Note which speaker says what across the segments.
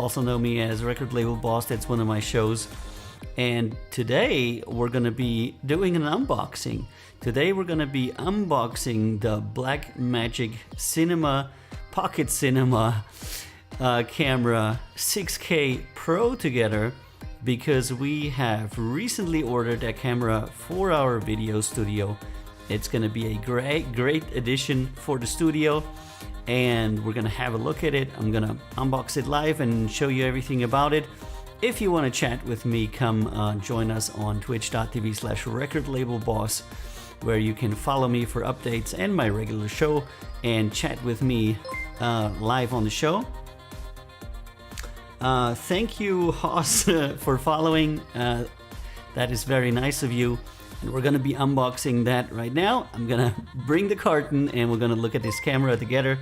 Speaker 1: also know me as Record Label Boss. That's one of my shows. And today we're going to be doing an unboxing. Today we're going to be unboxing the Blackmagic Cinema Pocket Cinema camera 6K Pro together, because we have recently ordered a camera for our video studio. It's going to be a great addition for the studio, and we're going to have a look at it. I'm going to unbox it live and show you everything about it. If you want to chat with me, come join us on twitch.tv/recordlabelboss, where you can follow me for updates and my regular show and chat with me live on the show. Thank you, Haas, for following. That is very nice of you. And we're going to be unboxing that right now. I'm going to bring the carton and we're going to look at this camera together.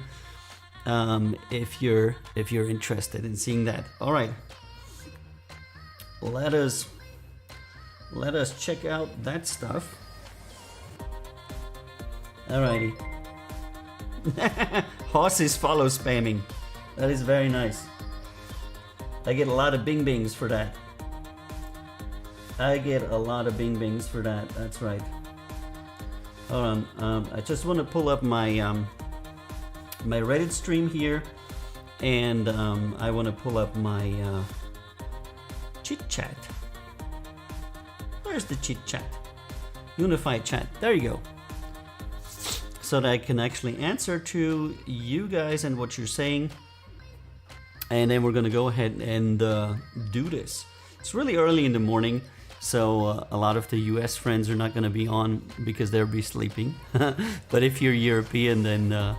Speaker 1: If you're interested in seeing that. All right. Let us check out that stuff. Alrighty. Haas is follow spamming. That is very nice. I get a lot of bing bings for that. That's right. Hold on. I just want to pull up my my Reddit stream here, and I want to pull up my chit chat. Where's the chit chat? Unified chat. There you go. So that I can actually answer to you guys and what you're saying. And then we're gonna go ahead and do this. It's really early in the morning, so a lot of the US friends are not gonna be on because they'll be sleeping. But if you're European, then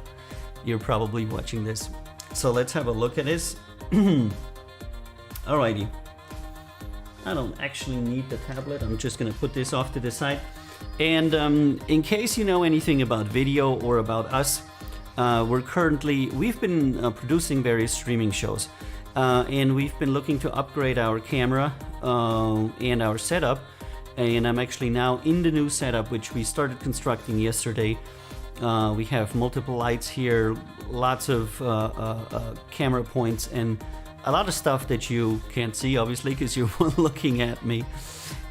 Speaker 1: you're probably watching this. So let's have a look at this. Alrighty. I don't actually need the tablet. I'm just gonna put this off to the side. And in case you know anything about video or about us, we've been producing various streaming shows, and we've been looking to upgrade our camera and our setup. And I'm actually now in the new setup, which we started constructing yesterday. We have multiple lights here, lots of camera points, and a lot of stuff that you can't see, obviously, because you're looking at me.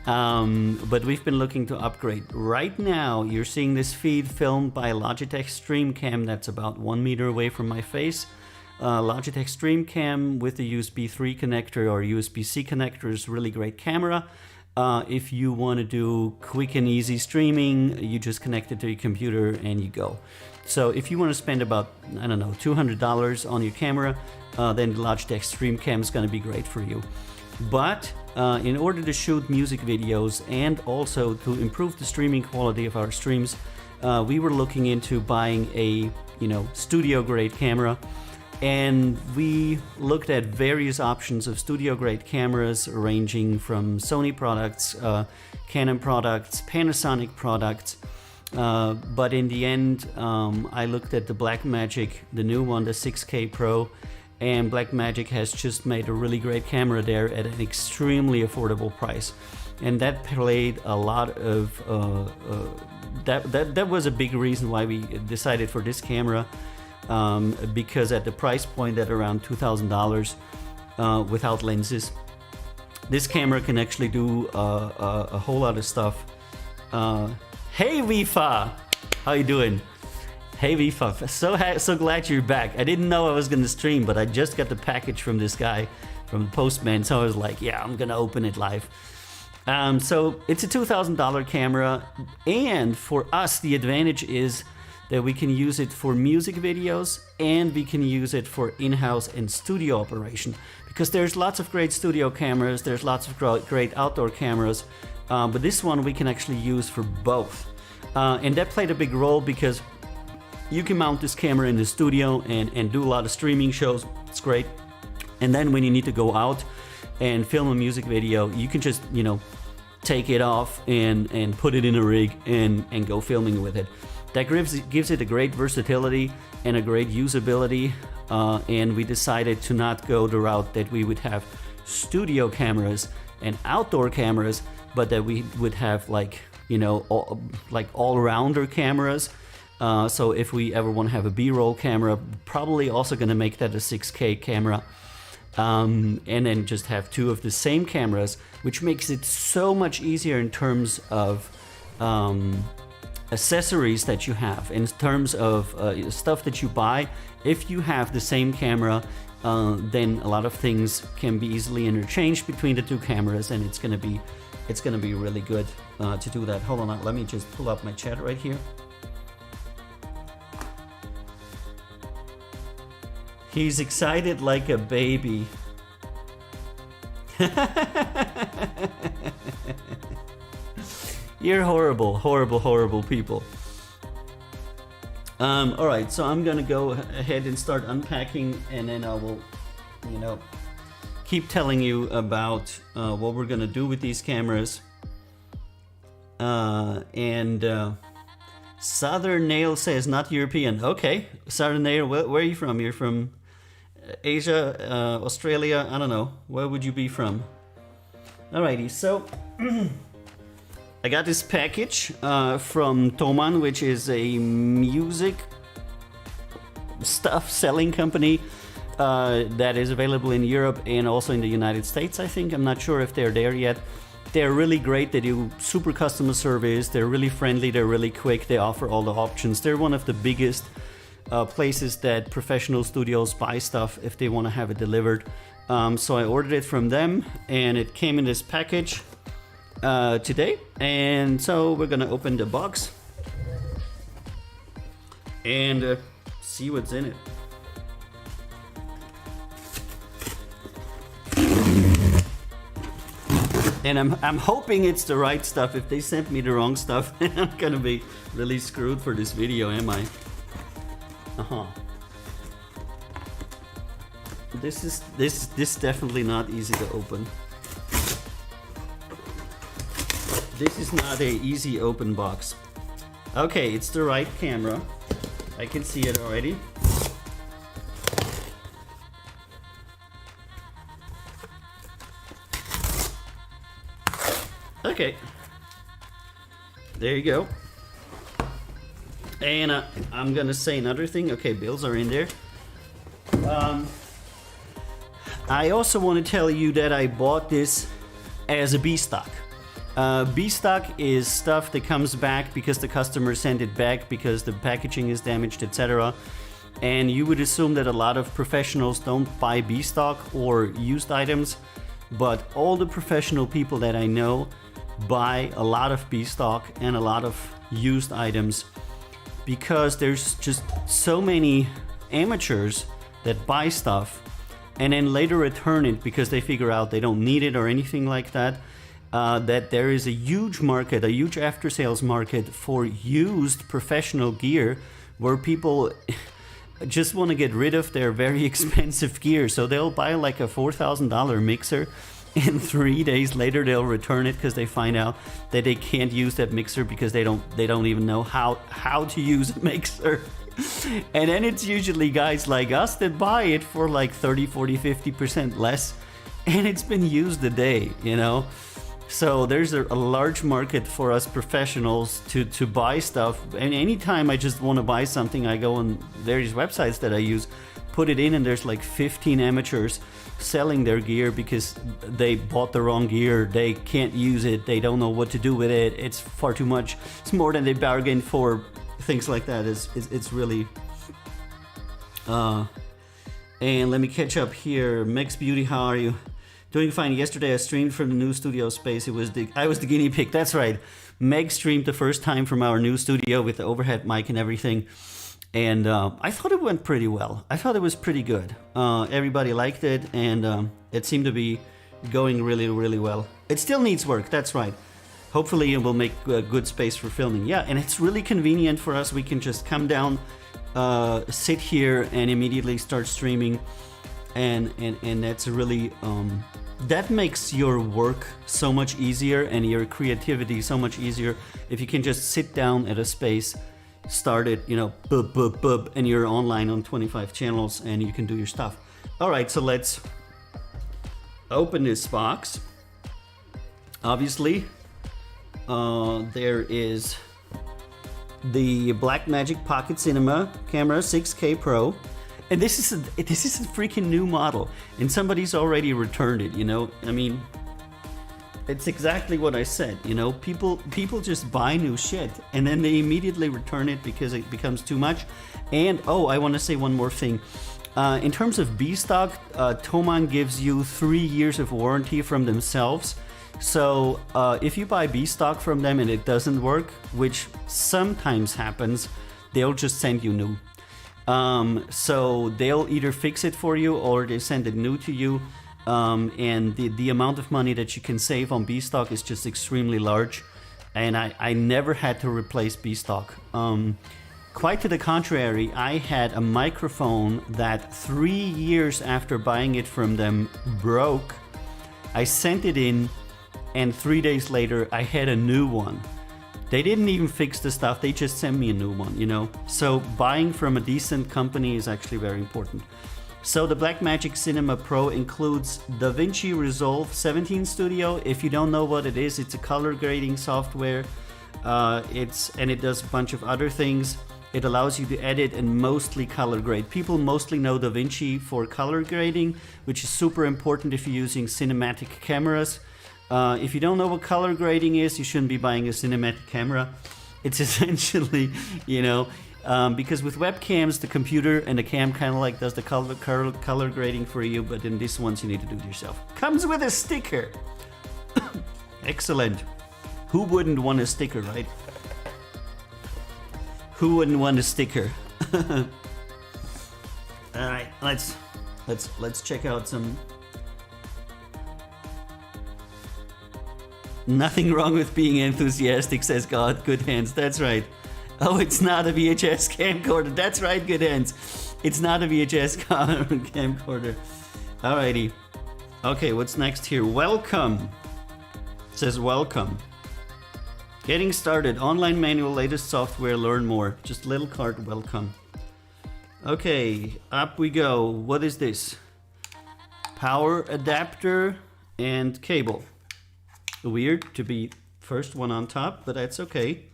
Speaker 1: But we've been looking to upgrade. Right now, you're seeing this feed filmed by Logitech StreamCam that's about 1 meter away from my face. Logitech StreamCam with the USB 3 connector or USB-C connector is a really great camera. If you want to do quick and easy streaming, you just connect it to your computer and you go. So if you want to spend about, I don't know, $200 on your camera, then the Logitech StreamCam is going to be great for you. But in order to shoot music videos and also to improve the streaming quality of our streams, we were looking into buying a studio grade camera, and we looked at various options of studio grade cameras ranging from Sony products, Canon products, Panasonic products, but in the end I looked at the Blackmagic, the new one, the 6K Pro. And Blackmagic has just made a really great camera there at an extremely affordable price, and that played a lot of that was a big reason why we decided for this camera, because at the price point at around $2,000 without lenses, this camera can actually do a whole lot of stuff. Hey Vifa, how you doing? Hey Vifa, so glad you're back. I didn't know I was gonna stream, but I just got the package from this guy, from the postman, so I was like, yeah, I'm gonna open it live. So it's a $2,000 camera, and for us the advantage is that we can use it for music videos and we can use it for in-house and studio operation, because there's lots of great studio cameras, there's lots of great outdoor cameras, but this one we can actually use for both. And that played a big role because you can mount this camera in the studio and do a lot of streaming shows. It's great. And then when you need to go out and film a music video, you can just, take it off and put it in a rig and go filming with it. That gives it a great versatility and a great usability. And we decided to not go the route that we would have studio cameras and outdoor cameras, but that we would have all-rounder cameras. So if we ever want to have a B-roll camera, probably also going to make that a 6K camera. and then just have two of the same cameras, which makes it so much easier in terms of accessories that you have, in terms of stuff that you buy. If you have the same camera, then a lot of things can be easily interchanged between the two cameras, and it's gonna be really good to do that. Hold on, let me just pull up my chat right here. He's excited like a baby. You're horrible, horrible, horrible people. All right, so I'm gonna go ahead and start unpacking, and then I will, keep telling you about what we're gonna do with these cameras. Southern Nail says not European. Okay, Southern Nail, where are you from? You're from Asia, Australia, I don't know. Where would you be from? Alrighty, so I got this package from Thomann, which is a music stuff selling company that is available in Europe and also in the United States, I think. I'm not sure if they're there yet. They're really great. They do super customer service. They're really friendly. They're really quick. They offer all the options. They're one of the biggest places that professional studios buy stuff if they want to have it delivered. So I ordered it from them, and it came in this package today. And so we're gonna open the box and see what's in it. And I'm hoping it's the right stuff. If they sent me the wrong stuff, I'm gonna be really screwed for this video, am I? This is definitely not easy to open. This is not a easy open box. Okay, it's the right camera. I can see it already. Okay, there you go. And I'm gonna say another thing. Okay, bills are in there. I also want to tell you that I bought this as a B-stock. B-stock is stuff that comes back because the customer sent it back because the packaging is damaged, etc. And you would assume that a lot of professionals don't buy B-stock or used items, but all the professional people that I know buy a lot of B-stock and a lot of used items because there's just so many amateurs that buy stuff and then later return it because they figure out they don't need it or anything like that. That there is a huge market, a huge after-sales market for used professional gear where people just want to get rid of their very expensive gear. So they'll buy like a $4,000 mixer, and 3 days later they'll return it because they find out that they can't use that mixer because they don't even know how to use a mixer. And then it's usually guys like us that buy it for like 30, 40, 50% less, and it's been used a day, So there's a large market for us professionals to buy stuff. And anytime I just want to buy something, I go on various websites that I use, put it in, and there's like 15 amateurs selling their gear because they bought the wrong gear, they can't use it, they don't know what to do with it, it's far too much, it's more than they bargained for, things like that. It's really and let me catch up here. Mex Beauty, how are you? Doing fine. Yesterday I streamed from the new studio space. I was the guinea pig. That's right. Meg streamed the first time from our new studio with the overhead mic and everything. And I thought it went pretty well. I thought it was pretty good. Everybody liked it, and it seemed to be going really, really well. It still needs work, that's right. Hopefully it will make a good space for filming. Yeah, and it's really convenient for us. We can just come down, sit here, and immediately start streaming. And that's really, that makes your work so much easier and your creativity so much easier if you can just sit down at a space, start it, and you're online on 25 channels and you can do your stuff. All right, so let's open this box. Obviously, there is the Blackmagic Pocket Cinema Camera 6K Pro. And this is a freaking new model, and somebody's already returned it. You know, I mean, it's exactly what I said. You know, people just buy new shit and then they immediately return it because it becomes too much. And oh, I want to say one more thing. In terms of B stock, Thomann gives you 3 years of warranty from themselves. So if you buy B stock from them and it doesn't work, which sometimes happens, they'll just send you new. So they'll either fix it for you or they send it new to you. And the amount of money that you can save on B stock is just extremely large. And I never had to replace B stock. Quite to the contrary, I had a microphone that 3 years after buying it from them broke. I sent it in, and 3 days later I had a new one. They didn't even fix the stuff, they just sent me a new one, you know? So buying from a decent company is actually very important. So the Blackmagic Cinema Pro includes DaVinci Resolve 17 Studio. If you don't know what it is, it's a color grading software. It does a bunch of other things. It allows you to edit and mostly color grade. People mostly know DaVinci for color grading, which is super important if you're using cinematic cameras. If you don't know what color grading is, you shouldn't be buying a cinematic camera. It's essentially, you know, because with webcams, the computer and the cam kind of like does the color grading for you, but in this ones you need to do it yourself. Comes with a sticker. Excellent. Who wouldn't want a sticker, right? Who wouldn't want a sticker? All right, let's check out some. Nothing wrong with being enthusiastic, says God. Good Hands. That's right. Oh, it's not a VHS camcorder. That's right, Good Hands. It's not a VHS camcorder. Alrighty. Okay, what's next here? Welcome. It says welcome. Getting started. Online manual, latest software, learn more. Just little card, welcome. Okay, up we go. What is this? Power adapter and cable. Weird to be first one on top, but that's okay.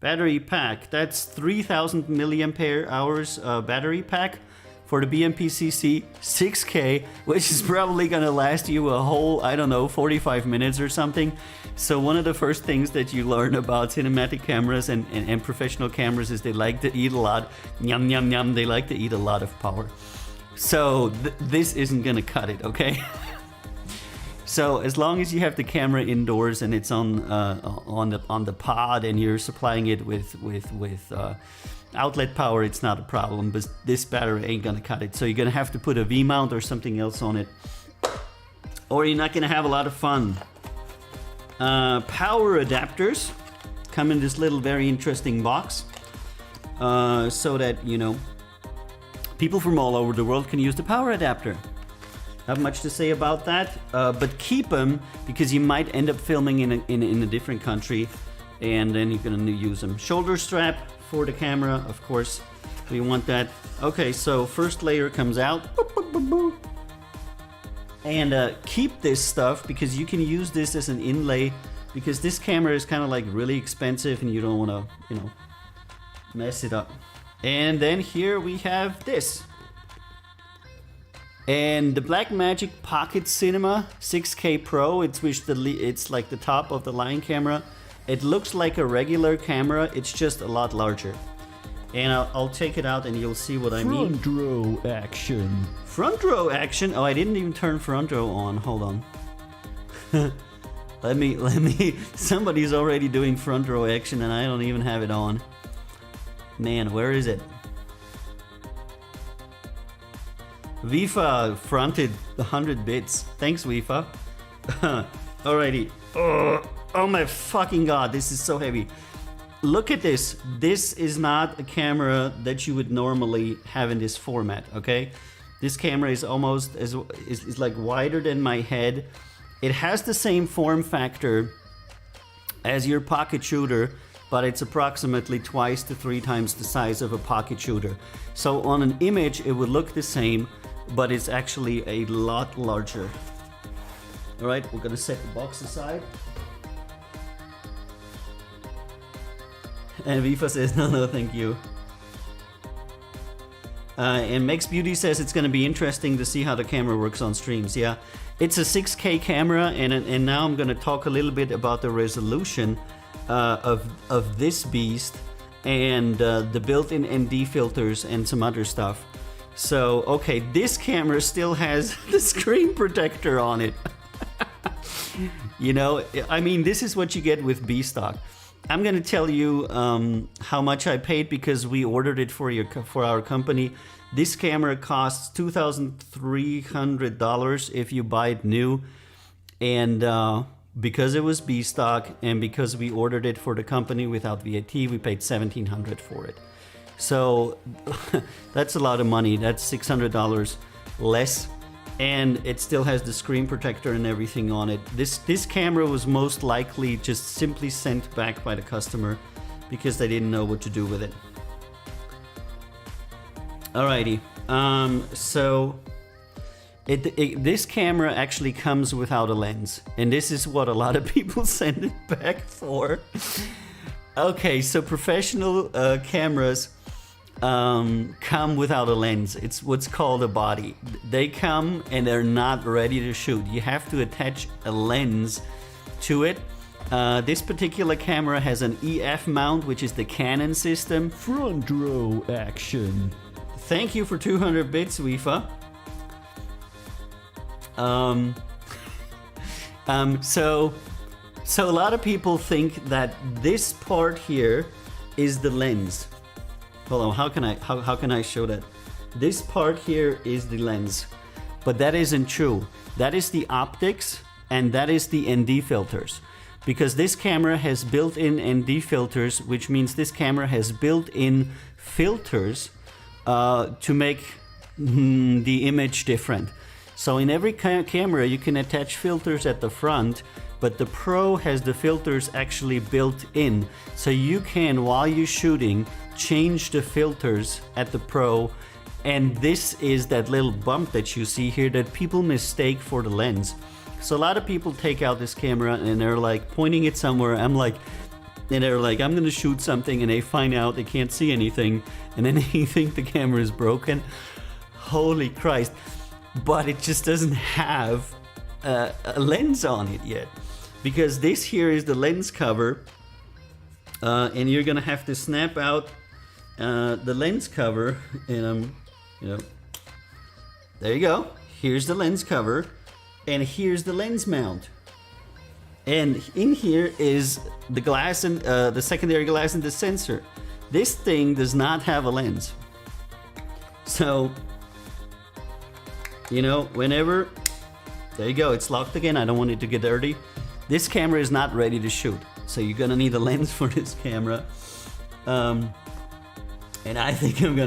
Speaker 1: Battery pack. That's 3000 milliampere hours battery pack for the BMPCC 6K, which is probably gonna last you a whole, I don't know, 45 minutes or something. So one of the first things that you learn about cinematic cameras and professional cameras is they like to eat a lot. Yum, yum, yum. They like to eat a lot of power. So this isn't gonna cut it, okay? So as long as you have the camera indoors and it's on the pod and you're supplying it with outlet power, it's not a problem. But this battery ain't gonna cut it. So you're gonna have to put a V-mount or something else on it, or you're not gonna have a lot of fun. Power adapters come in this little very interesting box, so that you know people from all over the world can use the power adapter. Not much to say about that, but keep them because you might end up filming in a different country, and then you're gonna use them. Shoulder strap for the camera, of course. We want that. Okay, so first layer comes out, and keep this stuff because you can use this as an inlay because this camera is kind of like really expensive and you don't want to, you know, mess it up. And then here we have this. And the Blackmagic Pocket Cinema 6K Pro, it's like the top of the line camera. It looks like a regular camera, it's just a lot larger. And I'll take it out and you'll see what I mean.
Speaker 2: Front row action.
Speaker 1: Front row action? Oh, I didn't even turn front row on. Hold on. let me. Somebody's already doing front row action and I don't even have it on. Man, where is it? Vifa fronted 100 bits. Thanks, Vifa. Alrighty. Oh my fucking god, this is so heavy. Look at this. This is not a camera that you would normally have in this format, okay? This camera is almost is like wider than my head. It has the same form factor as your pocket shooter, but it's approximately twice to 3 times the size of a pocket shooter. So on an image, it would look the same, but it's actually a lot larger. All right, we're gonna set the box aside. And Vifa says, no, thank you. And Max Beauty says it's going to be interesting to see how the camera works on streams. Yeah, it's a 6K camera, and now I'm going to talk a little bit about the resolution of this beast and the built-in ND filters and some other stuff. So, okay, this camera still has the screen protector on it. You know, I mean, this is what you get with B-Stock. I'm going to tell you how much I paid because we ordered it for our company. This camera costs $2,300 if you buy it new. And because it was B-Stock and because we ordered it for the company without VAT, we paid $1,700 for it. So that's a lot of money. That's $600 less. And it still has the screen protector and everything on it. This camera was most likely just simply sent back by the customer because they didn't know what to do with it. Alrighty, so this camera actually comes without a lens, and this is what a lot of people send it back for. Okay, so professional cameras come without a lens. It's what's called a body. They come and they're not ready to shoot. You have to attach a lens to it. This particular camera has an EF mount, which is the Canon system.
Speaker 2: Front row action.
Speaker 1: Thank you for 200 bits, Wifa. So a lot of people think that this part here is the lens. Hold on, how can I show that? This part here is the lens, but that isn't true. That is the optics and that is the ND filters. Because this camera has built-in ND filters, which means this camera has built-in filters to make the image different. So in every camera you can attach filters at the front, but the Pro has the filters actually built in. So you can, while you're shooting, change the filters at the Pro, and this is that little bump that you see here that people mistake for the lens. So a lot of people take out this camera and they're like pointing it somewhere. And they're like, I'm gonna shoot something, and they find out they can't see anything, and then they think the camera is broken. Holy Christ. But it just doesn't have a lens on it yet, because this here is the lens cover, and you're gonna have to snap out the lens cover, and there you go. Here's the lens cover, and here's the lens mount. And in here is the glass and the secondary glass and the sensor. This thing does not have a lens. So, whenever, there you go, it's locked again. I don't want it to get dirty. This camera is not ready to shoot, so you're gonna need a lens for this camera. And I think I'm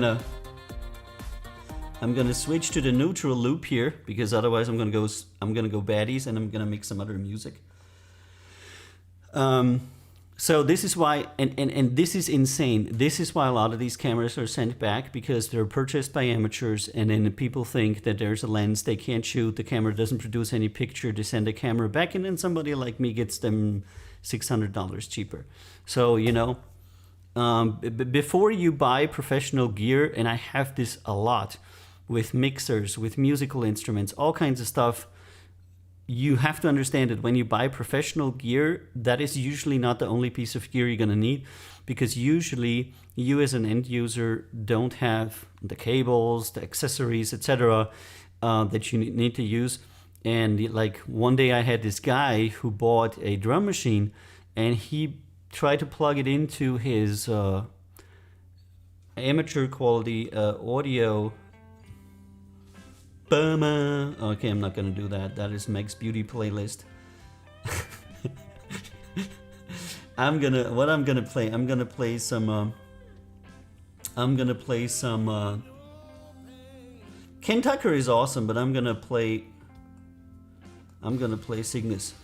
Speaker 1: gonna switch to the neutral loop here, because otherwise I'm gonna go baddies and I'm gonna make some other music. So this is why, and this is insane. This is why a lot of these cameras are sent back, because they're purchased by amateurs, and then people think that there's a lens, they can't shoot, the camera doesn't produce any picture, they send the camera back, and then somebody like me gets them $600 cheaper. So, before you buy professional gear, and I have this a lot with mixers, with musical instruments, all kinds of stuff, you have to understand that when you buy professional gear, that is usually not the only piece of gear you're going to need, because usually you as an end user don't have the cables, the accessories, etc. That you need to use. And like one day I had this guy who bought a drum machine, and he tried to plug it into his amateur quality audio. Okay, I'm not gonna do that. That is Meg's Beauty playlist. I'm gonna play some Ken Tucker is awesome, but I'm gonna play Cygnus.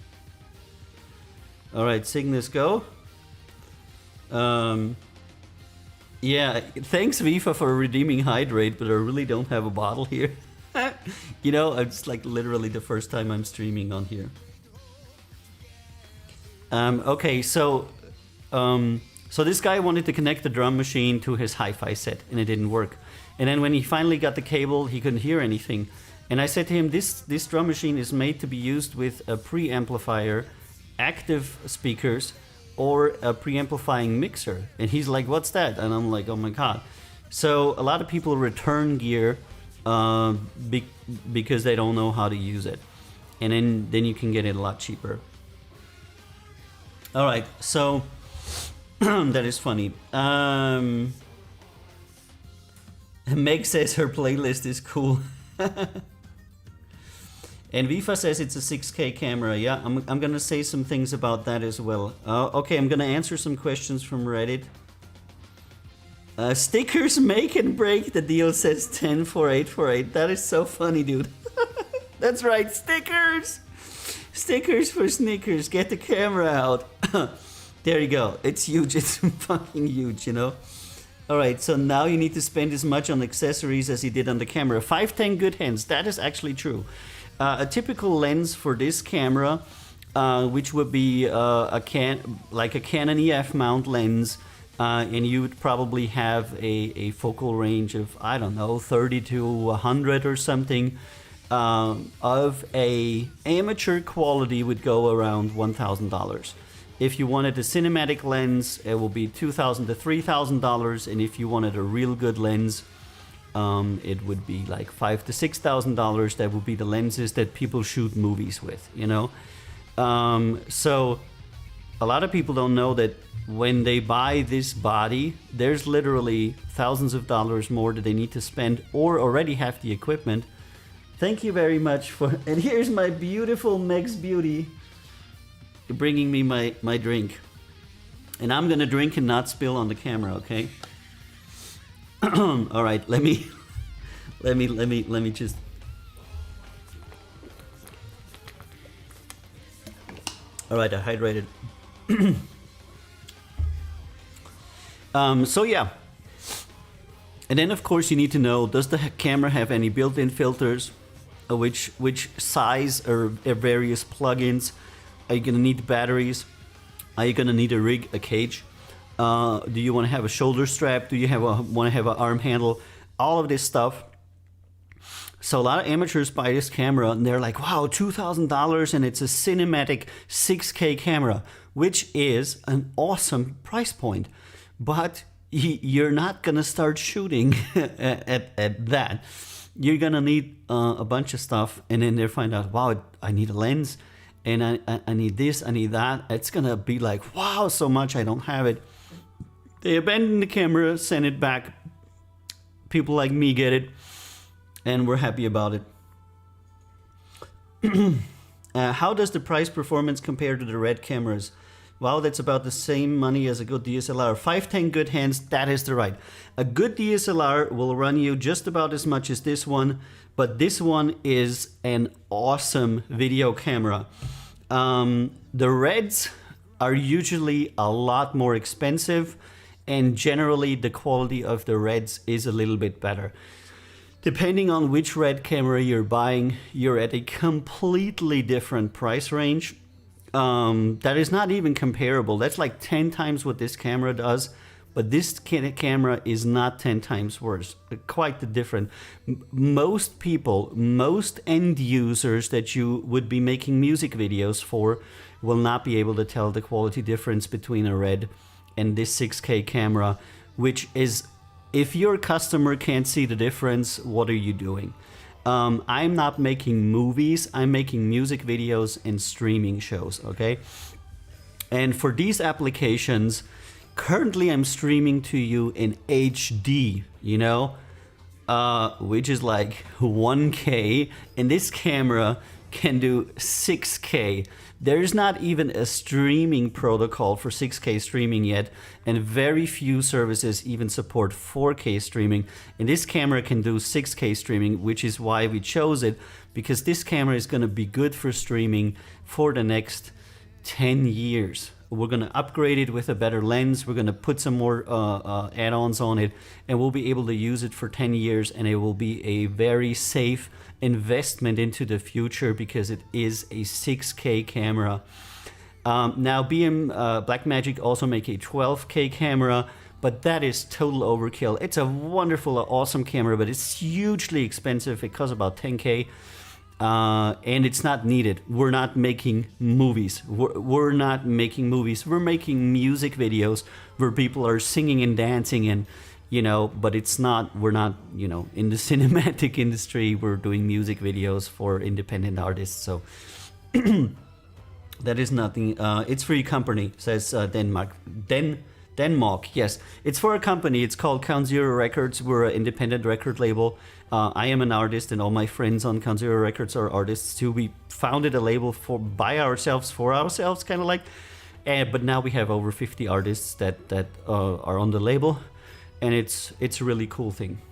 Speaker 1: Alright, Cygnus, go. Yeah, thanks Vifa for redeeming Hydrate, but I really don't have a bottle here. It's like literally the first time I'm streaming on here. Okay, so So this guy wanted to connect the drum machine to his hi-fi set, and it didn't work. And then when he finally got the cable, he couldn't hear anything. And I said to him, this drum machine is made to be used with a preamplifier, active speakers, or a preamplifying mixer. And he's like, what's that? And I'm like, oh my God. So a lot of people return gear because they don't know how to use it. And then you can get it a lot cheaper. All right, so that is funny. Meg says her playlist is cool. And Vifa says it's a 6K camera. Yeah, I'm gonna say some things about that as well. Okay, I'm gonna answer some questions from Reddit. Stickers make and break, the deal says 104848. That is so funny, dude. That's right, stickers! Stickers for Snickers, get the camera out. There you go, it's huge, it's fucking huge, you know? Alright, so now you need to spend as much on accessories as you did on the camera. 510 good hands, that is actually true. A typical lens for this camera, which would be like a Canon EF mount lens, and you would probably have a focal range of, I don't know, 30 to 100 or something, of a amateur quality would go around $1,000. If you wanted a cinematic lens, it will be $2,000 to $3,000, and if you wanted a real good lens, it would be like $5,000 to $6,000. That would be the lenses that people shoot movies with, you know. So a lot of people don't know that when they buy this body, there's literally thousands of dollars more that they need to spend or already have the equipment. Thank you very much for, and here's my beautiful Meg's Beauty bringing me my drink. And I'm gonna drink and not spill on the camera, okay? All right, let me just. All right, I hydrated. So yeah. And then of course you need to know, does the camera have any built-in filters? Which size or various plugins? Are you gonna need batteries? Are you gonna need a rig, a cage? Do you want to have a shoulder strap? Do you want to have an arm handle? All of this stuff. So a lot of amateurs buy this camera and they're like, wow, $2,000 and it's a cinematic 6K camera, which is an awesome price point. But you're not going to start shooting at that. You're going to need a bunch of stuff, and then they find out, wow, I need a lens, and I need this, I need that. It's going to be like, wow, so much, I don't have it. They abandon the camera, send it back. People like me get it, and we're happy about it. How does the price performance compare to the Red cameras? Wow, that's about the same money as a good DSLR. 510 good hands, that is the right. A good DSLR will run you just about as much as this one, but this one is an awesome video camera. The Reds are usually a lot more expensive, and generally the quality of the Reds is a little bit better. Depending on which Red camera you're buying, you're at a completely different price range. That is not even comparable. That's like 10 times what this camera does, but this camera is not 10 times worse. Quite the different. Most people, most end users that you would be making music videos for will not be able to tell the quality difference between a Red and this 6K camera, which is, if your customer can't see the difference, what are you doing? I'm not making movies, I'm making music videos and streaming shows, okay? And for these applications, currently I'm streaming to you in HD, you know, which is like 1K, and this camera can do 6K. There's not even a streaming protocol for 6K streaming yet, and very few services even support 4K streaming. And this camera can do 6K streaming, which is why we chose it, because this camera is going to be good for streaming for the next 10 years. We're going to upgrade it with a better lens. We're going to put some more add-ons on it, and we'll be able to use it for 10 years, and it will be a very safe investment into the future because it is a 6K camera. Now Blackmagic also make a 12K camera, but that is total overkill. It's a wonderful, awesome camera, but it's hugely expensive. It costs about 10K. And it's not needed. We're not making movies. We're not making movies. We're making music videos where people are singing and dancing, and but it's not. We're not in the cinematic industry. We're doing music videos for independent artists. So that is nothing. It's for a company, says Denmark. Denmark, yes. It's for a company. It's called Count Zero Records. We're an independent record label. I am an artist, and all my friends on Count Zero Records are artists too. We founded a label by ourselves, for ourselves, kind of like. But now we have over 50 artists that are on the label, and it's a really cool thing.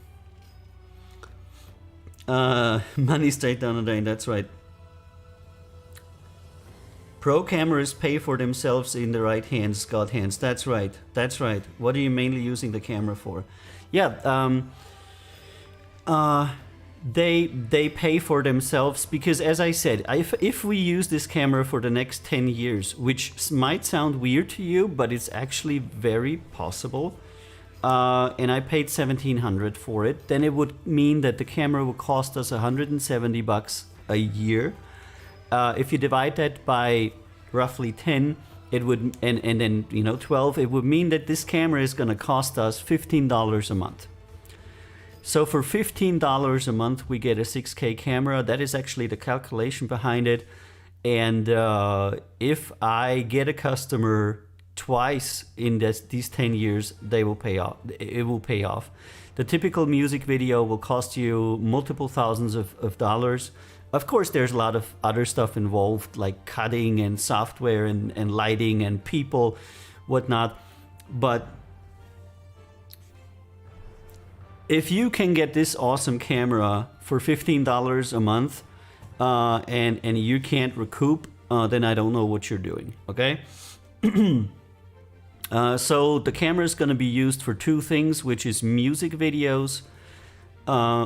Speaker 1: Money straight down the drain. That's right. Pro cameras pay for themselves in the right hands, God hands. That's right. That's right. What are you mainly using the camera for? Yeah. They pay for themselves because, as I said, if we use this camera for the next 10 years, which might sound weird to you, but it's actually very possible, and I paid $1,700 for it, then it would mean that the camera would cost us $170 a year. If you divide that by roughly 10, it would, and then 12, it would mean that this camera is going to cost us $15 a month. So for $15 a month, we get a 6K camera. That is actually the calculation behind it. And if I get a customer twice in these 10 years, they will pay off. It will pay off. The typical music video will cost you multiple thousands of dollars. Of course, there's a lot of other stuff involved, like cutting and software and lighting and people, whatnot. But if you can get this awesome camera for $15 a month, and you can't recoup, then I don't know what you're doing, okay? So the camera is going to be used for two things, which is music videos,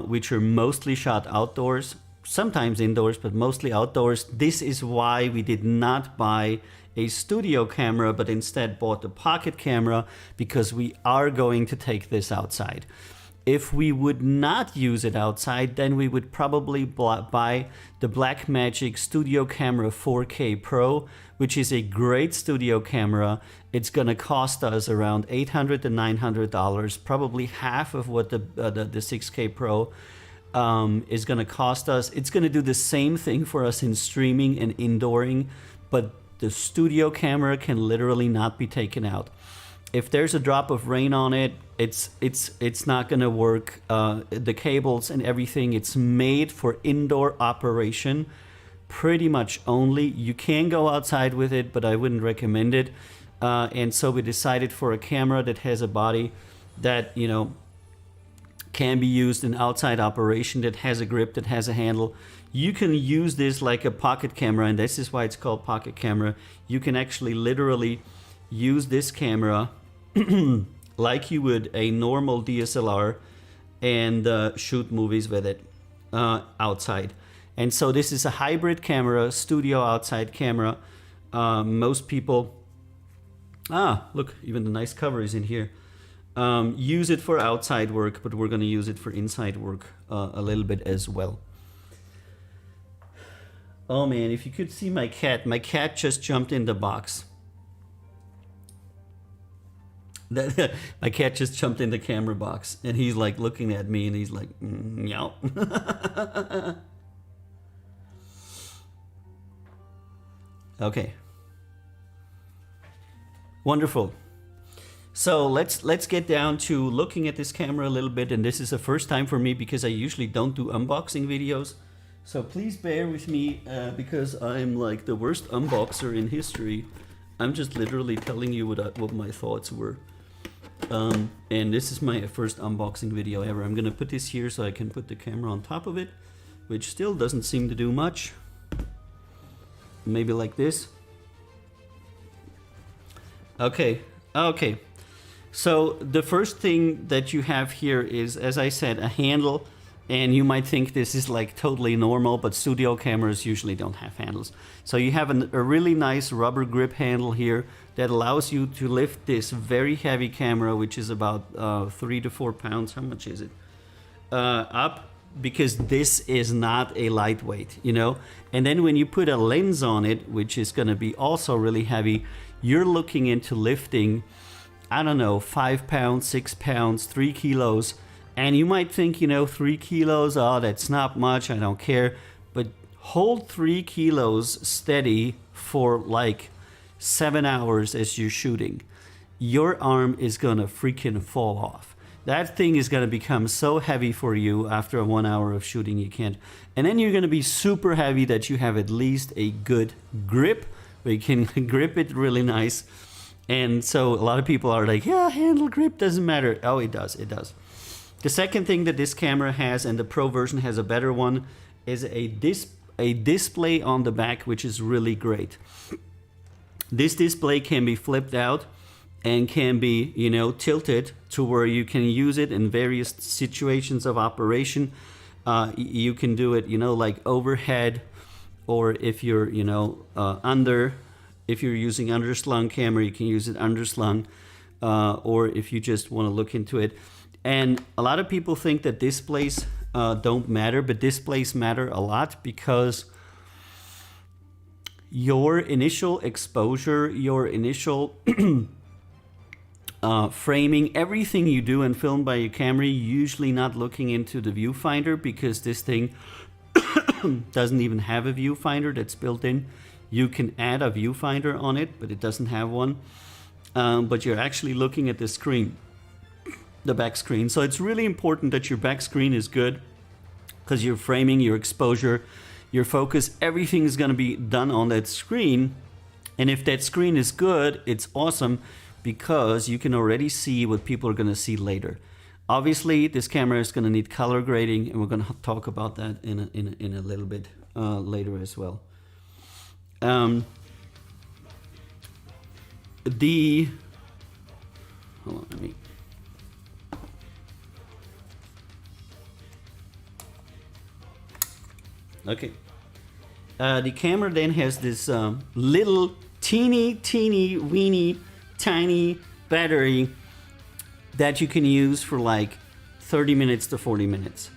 Speaker 1: which are mostly shot outdoors, sometimes indoors, but mostly outdoors. This is why we did not buy a studio camera, but instead bought a pocket camera, because we are going to take this outside. If we would not use it outside, then we would probably buy the Blackmagic Studio Camera 4K Pro, which is a great studio camera. It's going to cost us around $800 to $900, probably half of what the 6K Pro is going to cost us. It's going to do the same thing for us in streaming and indooring, but the studio camera can literally not be taken out. If there's a drop of rain on it, it's not gonna work. The cables and everything, it's made for indoor operation, pretty much only. You can go outside with it, but I wouldn't recommend it. And so we decided for a camera that has a body that can be used in outside operation, that has a grip, that has a handle. You can use this like a pocket camera, and this is why it's called pocket camera. You can actually literally use this camera like you would a normal DSLR and shoot movies with it outside. And so this is a hybrid camera, studio outside camera. Most people, look, even the nice cover is in here. Use it for outside work, but we're going to use it for inside work a little bit as well. Oh man, if you could see my cat just jumped in the box. My cat just jumped in the camera box, and he's like looking at me, and he's like, meow. Okay. Wonderful. So let's get down to looking at this camera a little bit, and this is the first time for me because I usually don't do unboxing videos. So please bear with me because I'm like the worst unboxer in history. I'm just literally telling you what my thoughts were. And this is my first unboxing video ever. I'm gonna put this here so I can put the camera on top of it, which still doesn't seem to do much. Maybe like this. Okay. So the first thing that you have here is, as I said, a handle And you might think this is like totally normal, but studio cameras usually don't have handles. So you have a really nice rubber grip handle here that allows you to lift this very heavy camera, which is about 3 to 4 pounds. How much is it? Up, because this is not a lightweight, you know? And then when you put a lens on it, which is gonna be also really heavy, you're looking into lifting, I don't know, 5 pounds, 6 pounds, 3 kilos. And you might think, you know, 3 kilos, oh, that's not much, I don't care. But hold 3 kilos steady for like 7 hours as you're shooting. Your arm is gonna freaking fall off. That thing is gonna become so heavy for you after 1 hour of shooting you can't. And then you're gonna be super heavy that you have at least a good grip, where you can grip it really nice. And so a lot of people are like, yeah, handle grip doesn't matter. Oh, it does, it does. The second thing that this camera has, and the Pro version has a better one, is a display on the back, which is really great. This display can be flipped out and can be, you know, tilted to where you can use it in various situations of operation. You can do it, you know, like overhead, or if you're, you know, if you're using underslung camera, you can use it underslung, or if you just want to look into it. And a lot of people think that displays don't matter, but displays matter a lot, because your initial exposure, your initial framing, everything you do and film by your camera, usually not looking into the viewfinder, because this thing doesn't even have a viewfinder that's built in. You can add a viewfinder on it, but it doesn't have one. But you're actually looking at the screen, the back screen. So it's really important that your back screen is good, because your framing, your exposure, your focus, everything is going to be done on that screen. And if that screen is good, it's awesome, because you can already see what people are going to see later. Obviously, this camera is going to need color grading, and we're going to talk about that in a little bit later as well. Hold on, let me. Okay. The camera then has this little teeny weeny tiny battery that you can use for like 30 minutes to 40 minutes.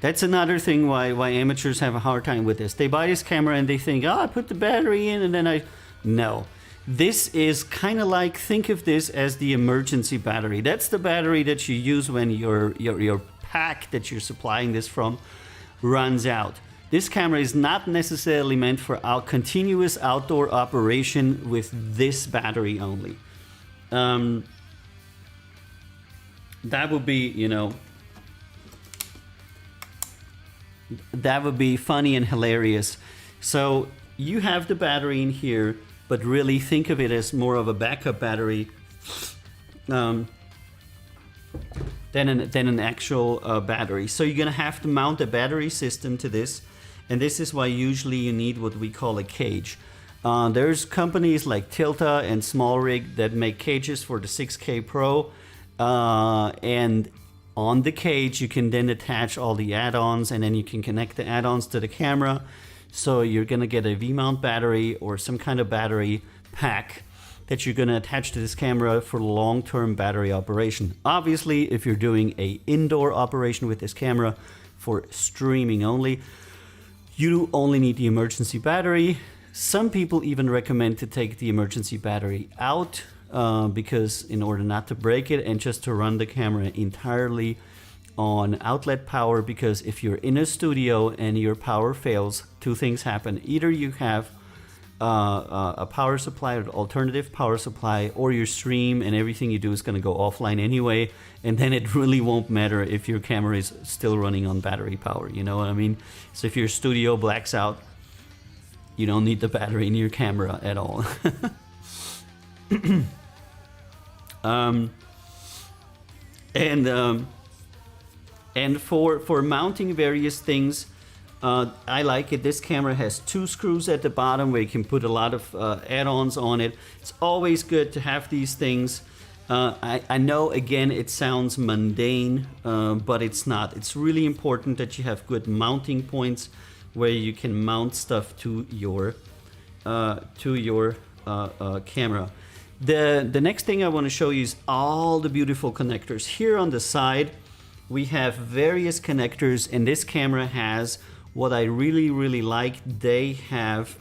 Speaker 1: That's another thing why amateurs have a hard time with this. They buy this camera and they think, oh, I put the battery in and then No. This is kind of like, think of this as the emergency battery. That's the battery that you use when your pack that you're supplying this from runs out. This camera is not necessarily meant for our continuous outdoor operation with this battery only. That would be, you know, that would be funny and hilarious. So you have the battery in here, but really think of it as more of a backup battery than an actual battery. So you're gonna have to mount a battery system to this, and this is why usually you need what we call a cage. There's companies like Tilta and SmallRig that make cages for the 6K Pro, and on the cage you can then attach all the add-ons, and then you can connect the add-ons to the camera. So you're gonna get a V-mount battery or some kind of battery pack that you're gonna attach to this camera for long-term battery operation. Obviously, if you're doing a indoor operation with this camera for streaming only, you only need the emergency battery. Some people even recommend to take the emergency battery out because in order not to break it, and just to run the camera entirely on outlet power, because if you're in a studio and your power fails, two things happen. Either you have a power supply, an alternative power supply, or your stream and everything you do is going to go offline anyway, and then it really won't matter if your camera is still running on battery power, you know what I mean? So if your studio blacks out, you don't need the battery in your camera at all. And for mounting various things, I like it. This camera has 2 screws at the bottom where you can put a lot of add-ons on it. It's always good to have these things. I know, again, it sounds mundane, but it's not. It's really important that you have good mounting points where you can mount stuff to your camera. The next thing I want to show you is all the beautiful connectors. Here on the side, we have various connectors, and this camera has what I really, really like. They have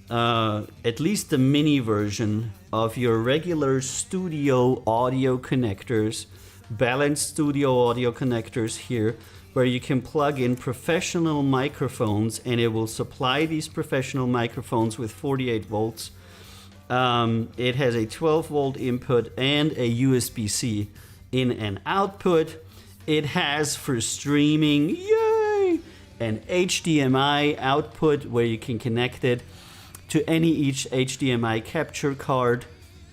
Speaker 1: at least the mini version of your regular studio audio connectors, balanced studio audio connectors here, where you can plug in professional microphones, and it will supply these professional microphones with 48 volts. It has a 12 volt input and a USB-C in and output. It has, for streaming, yay, an HDMI output where you can connect it to each HDMI capture card.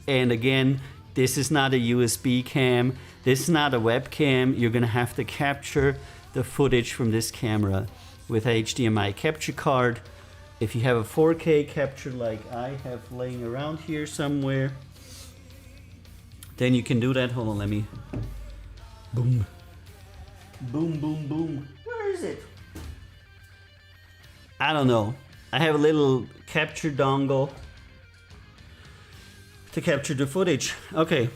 Speaker 1: And again, this is not a USB cam. This is not a webcam. You're gonna have to capture the footage from this camera with HDMI capture card. If you have a 4K capture like I have laying around here somewhere, then you can do that. Hold on, let me. Boom. Boom, boom, boom. Where is it? I don't know. I have a little capture dongle to capture the footage. Okay,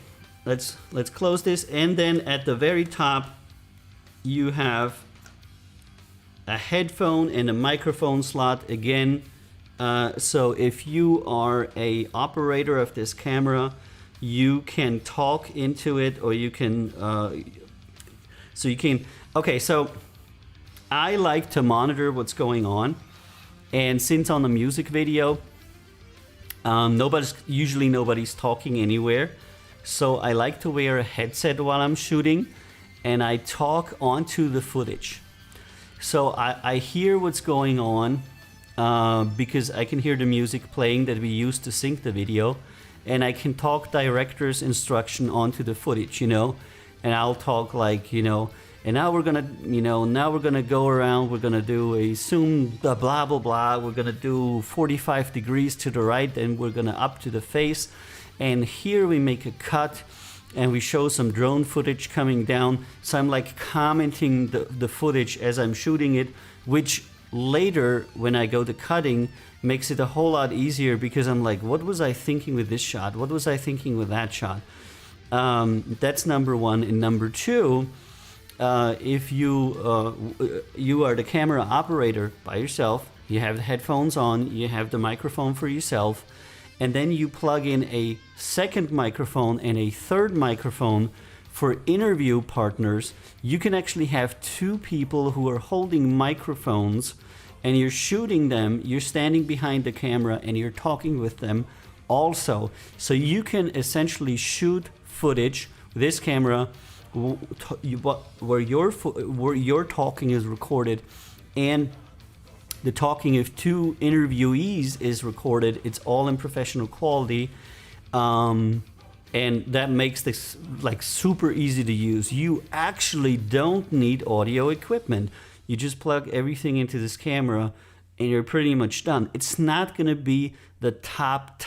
Speaker 1: let's close this, and then at the very top you have a headphone and a microphone slot again. So if you are a operator of this camera, you can talk into it, or you can okay, so I like to monitor what's going on, and since on the music video nobody's talking anywhere, so I like to wear a headset while I'm shooting, and I talk onto the footage. So I hear what's going on because I can hear the music playing that we use to sync the video, and I can talk director's instruction onto the footage, you know, and I'll talk like, you know, and now we're gonna go around, we're gonna do a zoom, blah, blah, blah, blah. We're gonna do 45 degrees to the right, and we're gonna up to the face. And here we make a cut, and we show some drone footage coming down. So I'm like commenting the footage as I'm shooting it, which later when I go to cutting makes it a whole lot easier, because I'm like, what was I thinking with this shot? What was I thinking with that shot? That's number one. And number two, if you are the camera operator by yourself, you have the headphones on, you have the microphone for yourself, and then you plug in a second microphone and a third microphone for interview partners, you can actually have two people who are holding microphones, and you're shooting them, you're standing behind the camera, and you're talking with them also. So you can essentially shoot footage with this camera where your talking is recorded, and the talking of two interviewees is recorded. It's all in professional quality, and that makes this like super easy to use. You actually don't need audio equipment. You just plug everything into this camera, and you're pretty much done. It's not going to be the top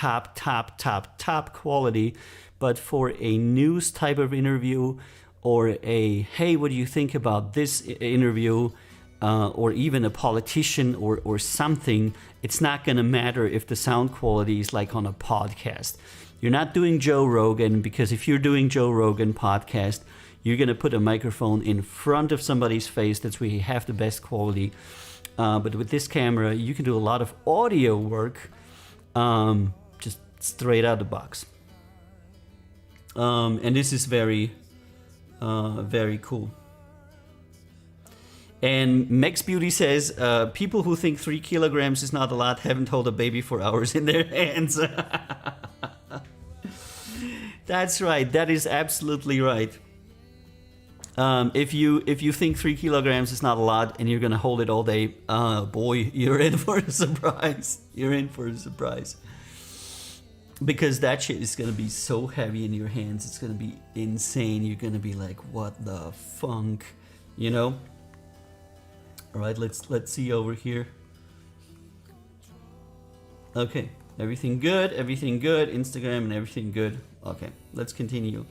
Speaker 1: quality, but for a news type of interview, or a, hey, what do you think about this interview, or even a politician or something, it's not going to matter if the sound quality is like on a podcast. You're not doing Joe Rogan, because if you're doing Joe Rogan podcast, you're going to put a microphone in front of somebody's face. That's where you have the best quality. But with this camera, you can do a lot of audio work just straight out of the box. And this is very, very cool. And Mex Beauty says, people who think 3 kilograms is not a lot haven't held a baby for hours in their hands. That's right. That is absolutely right. If you think 3 kilograms is not a lot and you're gonna hold it all day, boy, you're in for a surprise. You're in for a surprise. Because that shit is gonna be so heavy in your hands. It's gonna be insane. You're gonna be like, what the funk, you know? All right, let's see over here. Okay, everything good, Instagram and everything good. Okay, let's continue.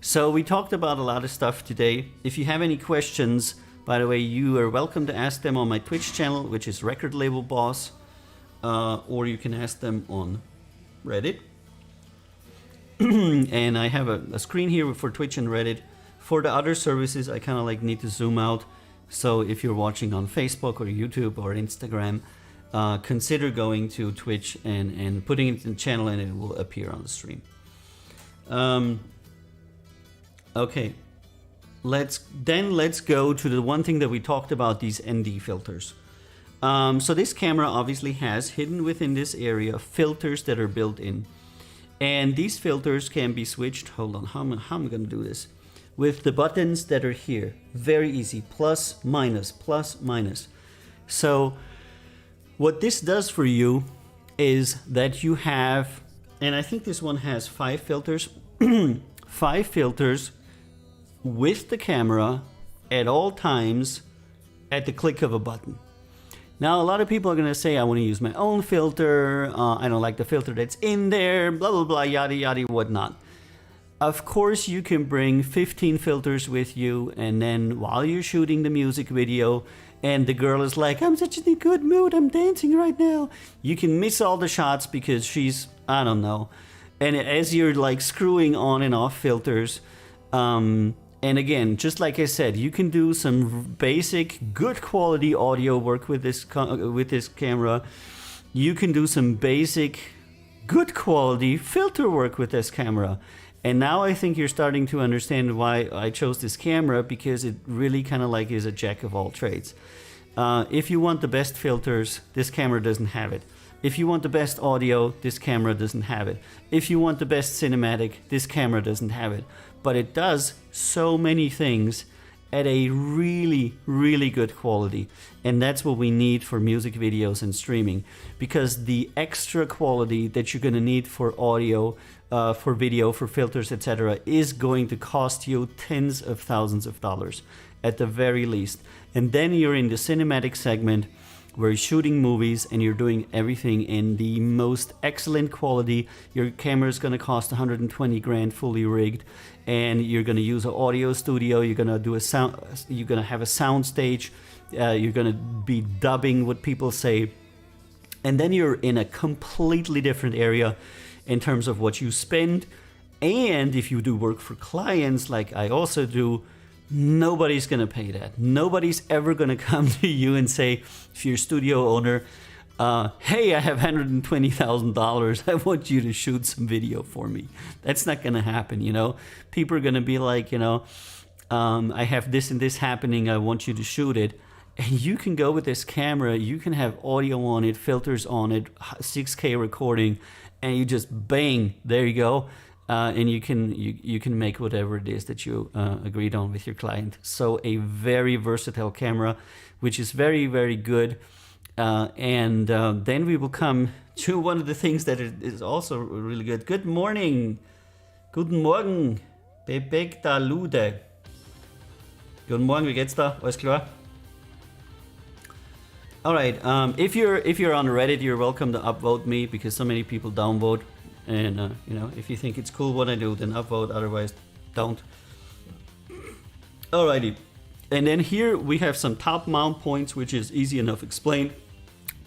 Speaker 1: So we talked about a lot of stuff today. If you have any questions, by the way, you are welcome to ask them on my Twitch channel, which is Record Label Boss, or you can ask them on Reddit. And I have a screen here for Twitch and Reddit. For the other services, I kind of like need to zoom out. So if you're watching on Facebook or YouTube or Instagram, consider going to Twitch and putting it in the channel, and it will appear on the stream. Okay, let's go to the one thing that we talked about, these ND filters. So this camera obviously has hidden within this area filters that are built in. And these filters can be switched, hold on, how am I going to do this? With the buttons that are here, very easy, plus, minus. So what this does for you is that you have, and I think this one has 5 filters, 5 filters with the camera at all times at the click of a button. Now, a lot of people are going to say, I want to use my own filter, I don't like the filter that's in there, blah, blah, blah, yada, yada, whatnot. Of course, you can bring 15 filters with you, and then while you're shooting the music video, and the girl is like, I'm such in a good mood, I'm dancing right now, you can miss all the shots because she's, I don't know. And as you're like screwing on and off filters, and again, just like I said, you can do some basic, good quality audio work with this camera. You can do some basic, good quality filter work with this camera. And now I think you're starting to understand why I chose this camera, because it really kind of like is a jack of all trades. If you want the best filters, this camera doesn't have it. If you want the best audio, this camera doesn't have it. If you want the best cinematic, this camera doesn't have it. But it does so many things at a really, really good quality. And that's what we need for music videos and streaming, because the extra quality that you're going to need for audio, for video, for filters, etc., is going to cost you tens of thousands of dollars at the very least. And then you're in the cinematic segment, where you're shooting movies and you're doing everything in the most excellent quality. Your camera is going to cost 120 grand fully rigged, and you're going to use an audio studio. You're going to do a sound. You're going to have a sound stage. You're going to be dubbing what people say, and then you're in a completely different area in terms of what you spend. And if you do work for clients, like I also do, nobody's going to pay that. Nobody's ever going to come to you and say, if you're a studio owner, hey, I have $120,000. I want you to shoot some video for me. That's not going to happen, you know. People are going to be like, you know, I have this and this happening. I want you to shoot it. And you can go with this camera. You can have audio on it, filters on it, 6K recording, and you just bang, there you go. And you can make whatever it is that you agreed on with your client. So a very versatile camera, which is very, very good. And then we will come to one of the things that is also really good. Good morning. Guten Morgen. Bebekta Lude. Guten Morgen, wie geht's da? Alles klar? All right. If you're on Reddit, you're welcome to upvote me, because so many people downvote. And, you know, if you think it's cool what I do, then upvote, otherwise don't. Alrighty. And then here we have some top mount points, which is easy enough explained,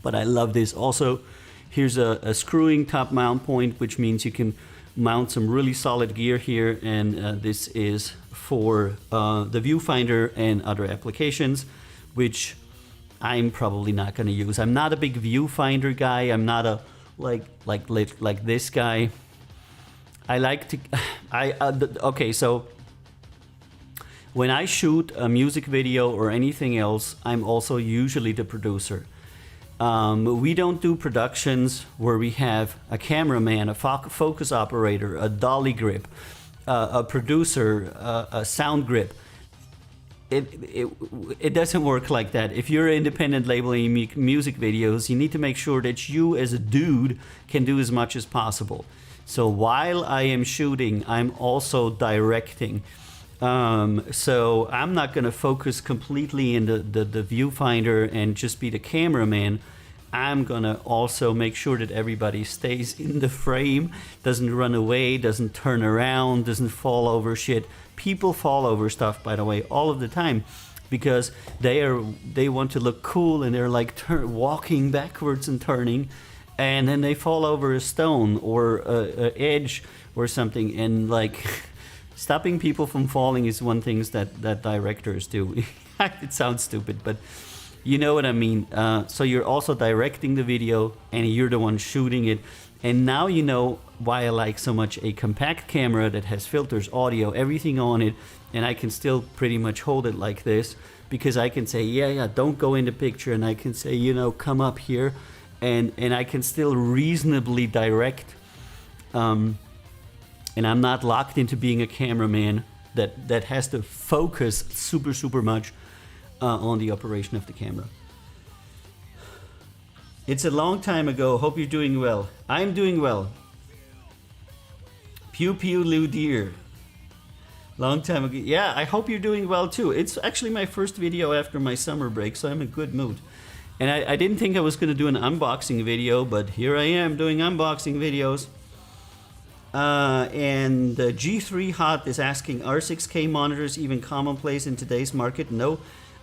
Speaker 1: but I love this also. Here's a screwing top mount point, which means you can mount some really solid gear here. And this is for the viewfinder and other applications, which I'm probably not going to use. I'm not a big viewfinder guy. I'm not a like this guy. I like to okay, so when I shoot a music video or anything else, I'm also usually the producer. We don't do productions where we have a cameraman, a focus operator, a dolly grip, a producer, a sound grip. It doesn't work like that. If you're independent labeling music videos, you need to make sure that you as a dude can do as much as possible. So while I am shooting, I'm also directing. So I'm not going to focus completely in the viewfinder and just be the cameraman. I'm gonna also make sure that everybody stays in the frame, doesn't run away, doesn't turn around, doesn't fall over shit. People fall over stuff, by the way, all of the time, because they want to look cool, and they're like walking backwards and turning, and then they fall over a stone or a edge or something, and like stopping people from falling is one thing that directors do. It sounds stupid, but you know what I mean. So you're also directing the video, and you're the one shooting it. And now you know why I like so much a compact camera that has filters, audio, everything on it, and I can still pretty much hold it like this, because I can say, yeah, don't go in the picture, and I can say, you know, come up here, and I can still reasonably direct. And I'm not locked into being a cameraman that has to focus super much on the operation of the camera. It's a long time ago. Hope you're doing well. I'm doing well. Pew pew Lou dear. Long time ago. Yeah, I hope you're doing well too. It's actually my first video after my summer break, so I'm in a good mood. And I didn't think I was going to do an unboxing video, but here I am doing unboxing videos. And G3 Hot is asking, are 6K monitors even commonplace in today's market? No.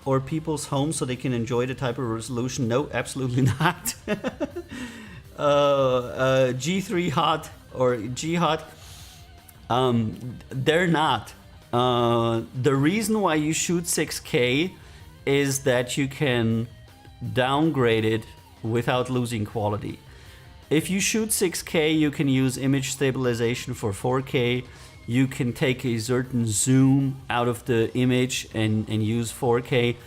Speaker 1: Or people's homes so they can enjoy the type of resolution? No, absolutely not. G3 Hot or G Hot, they're not. The reason why you shoot 6K is that you can downgrade it without losing quality. If you shoot 6K, you can use image stabilization for 4K. You can take a certain zoom out of the image and use 4K.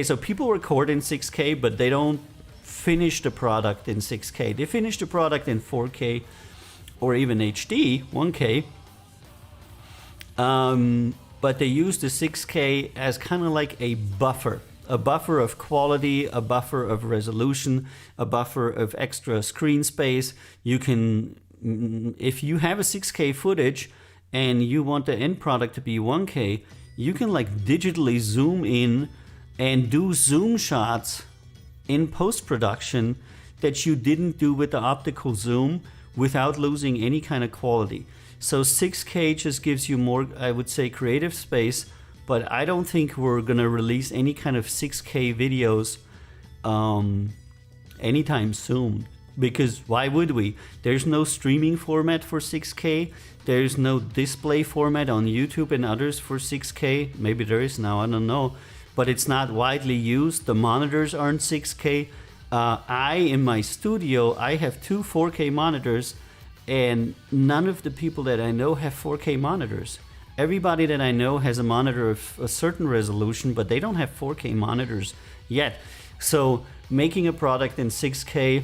Speaker 1: So people record in 6K, but they don't finish the product in 6K. They finish the product in 4K or even HD, 1K. But they use the 6K as kind of like a buffer of quality, a buffer of resolution, a buffer of extra screen space. You can, if you have a 6K footage and you want the end product to be 1K, you can like digitally zoom in and do zoom shots in post-production that you didn't do with the optical zoom without losing any kind of quality. So 6K just gives you more, I would say, creative space, but I don't think we're gonna release any kind of 6K videos anytime soon, because why would we? There's no streaming format for 6K. There's no display format on YouTube and others for 6K. Maybe there is now, I don't know, but it's not widely used. The monitors aren't 6K. In my studio, I have two 4K monitors, and none of the people that I know have 4K monitors. Everybody that I know has a monitor of a certain resolution, but they don't have 4K monitors yet. So making a product in 6K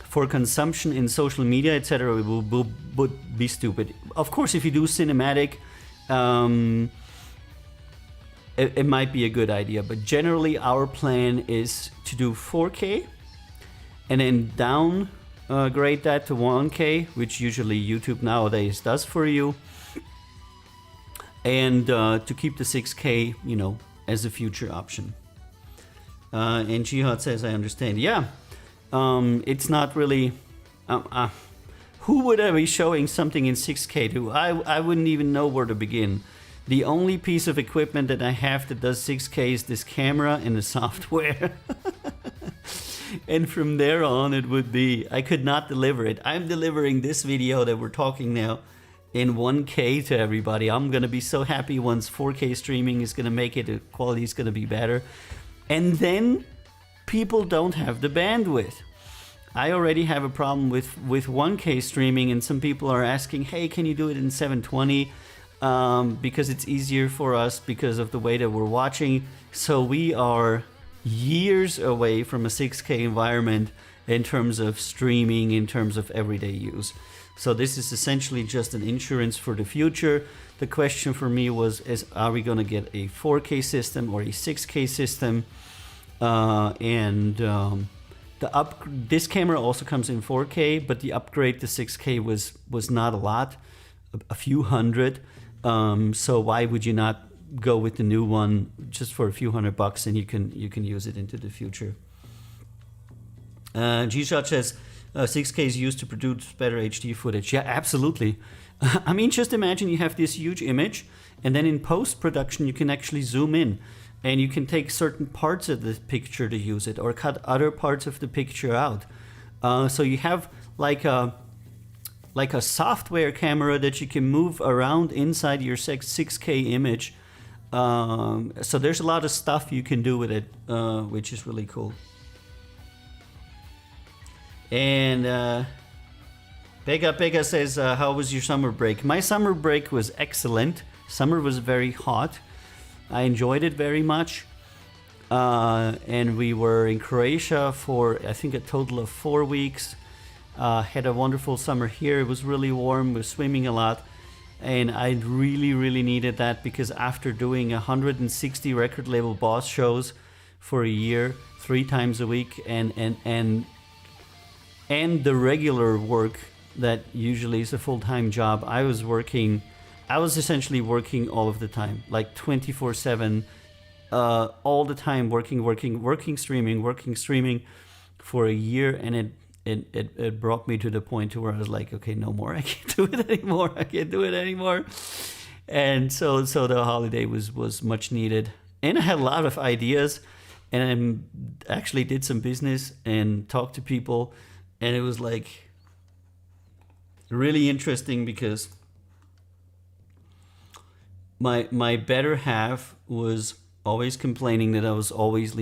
Speaker 1: for consumption in social media, etc., would be stupid. Of course, if you do cinematic, it might be a good idea, but generally our plan is to do 4K and then downgrade that to 1K, which usually YouTube nowadays does for you, and to keep the 6K, you know, as a future option. And Jihad says, I understand. Yeah, it's not really... who would I be showing something in 6K to? I wouldn't even know where to begin. The only piece of equipment that I have that does 6K is this camera and the software. And from there on, it would be... I could not deliver it. I'm delivering this video that we're talking now in 1K to everybody. I'm gonna be so happy once 4K streaming is gonna make it, the quality is gonna be better. And then people don't have the bandwidth. I already have a problem with 1K streaming, and some people are asking, hey, can you do it in 720? Because it's easier for us because of the way that we're watching. So we are years away from a 6K environment in terms of streaming, in terms of everyday use. So this is essentially just an insurance for the future. The question for me was, are we going to get a 4K system or a 6K system? This camera also comes in 4K, but the upgrade to 6K was not a lot, a few hundred. So why would you not go with the new one just for a few $100 and you can use it into the future? G-Shot says 6K is used to produce better HD footage. Yeah, absolutely. I mean, just imagine you have this huge image, and then in post-production you can actually zoom in, and you can take certain parts of the picture to use it, or cut other parts of the picture out. So you have like a software camera that you can move around inside your 6K image. So there's a lot of stuff you can do with it, which is really cool. And Pega says, how was your summer break? My summer break was excellent. Summer was very hot. I enjoyed it very much. And we were in Croatia for, I think, a total of 4 weeks. Had a wonderful summer here. It was really warm. We were swimming a lot. And I really, really needed that, because after doing 160 record label boss shows for a year, 3 times a week, and the regular work that usually is a full-time job, I was essentially working all of the time, like 24/7, all the time, working, streaming for a year, and it brought me to the point where I was like, okay, no more, I can't do it anymore. And so the holiday was much needed, and I had a lot of ideas, and I actually did some business and talked to people, and it was like really interesting, because my better half was always complaining that I was always,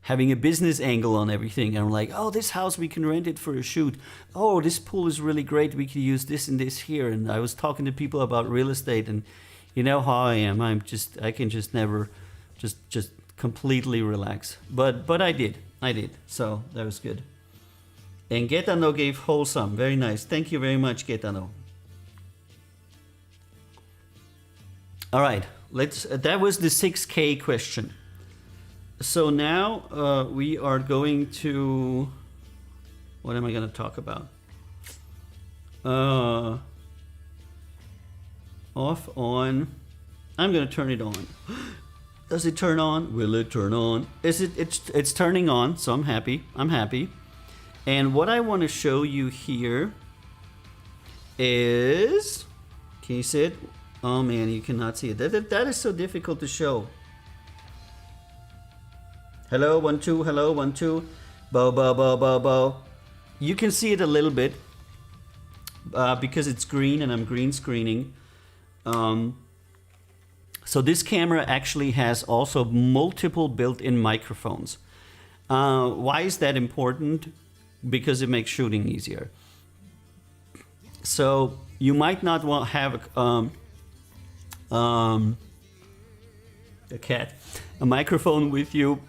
Speaker 1: having a business angle on everything. And I'm like, oh, this house, we can rent it for a shoot. Oh, this pool is really great, we can use this and this here. And I was talking to people about real estate, and you know how I am. I can just never just completely relax. But I did. So that was good. And Getano gave wholesome. Very nice. Thank you very much, Getano. All right, that was the 6K question. So now we are going to, what am I going to talk about? Off, on, I'm going to turn it on. Does it turn on? Will it turn on? It's turning on, so I'm happy. And what I want to show you here is, can you see it? Oh man, you cannot see it. That is so difficult to show. Hello, 1 2, hello, 1 2. Bo. You can see it a little bit because it's green and I'm green screening. So this camera actually has also multiple built-in microphones. Why is that important? Because it makes shooting easier. So you might not want to have a microphone with you,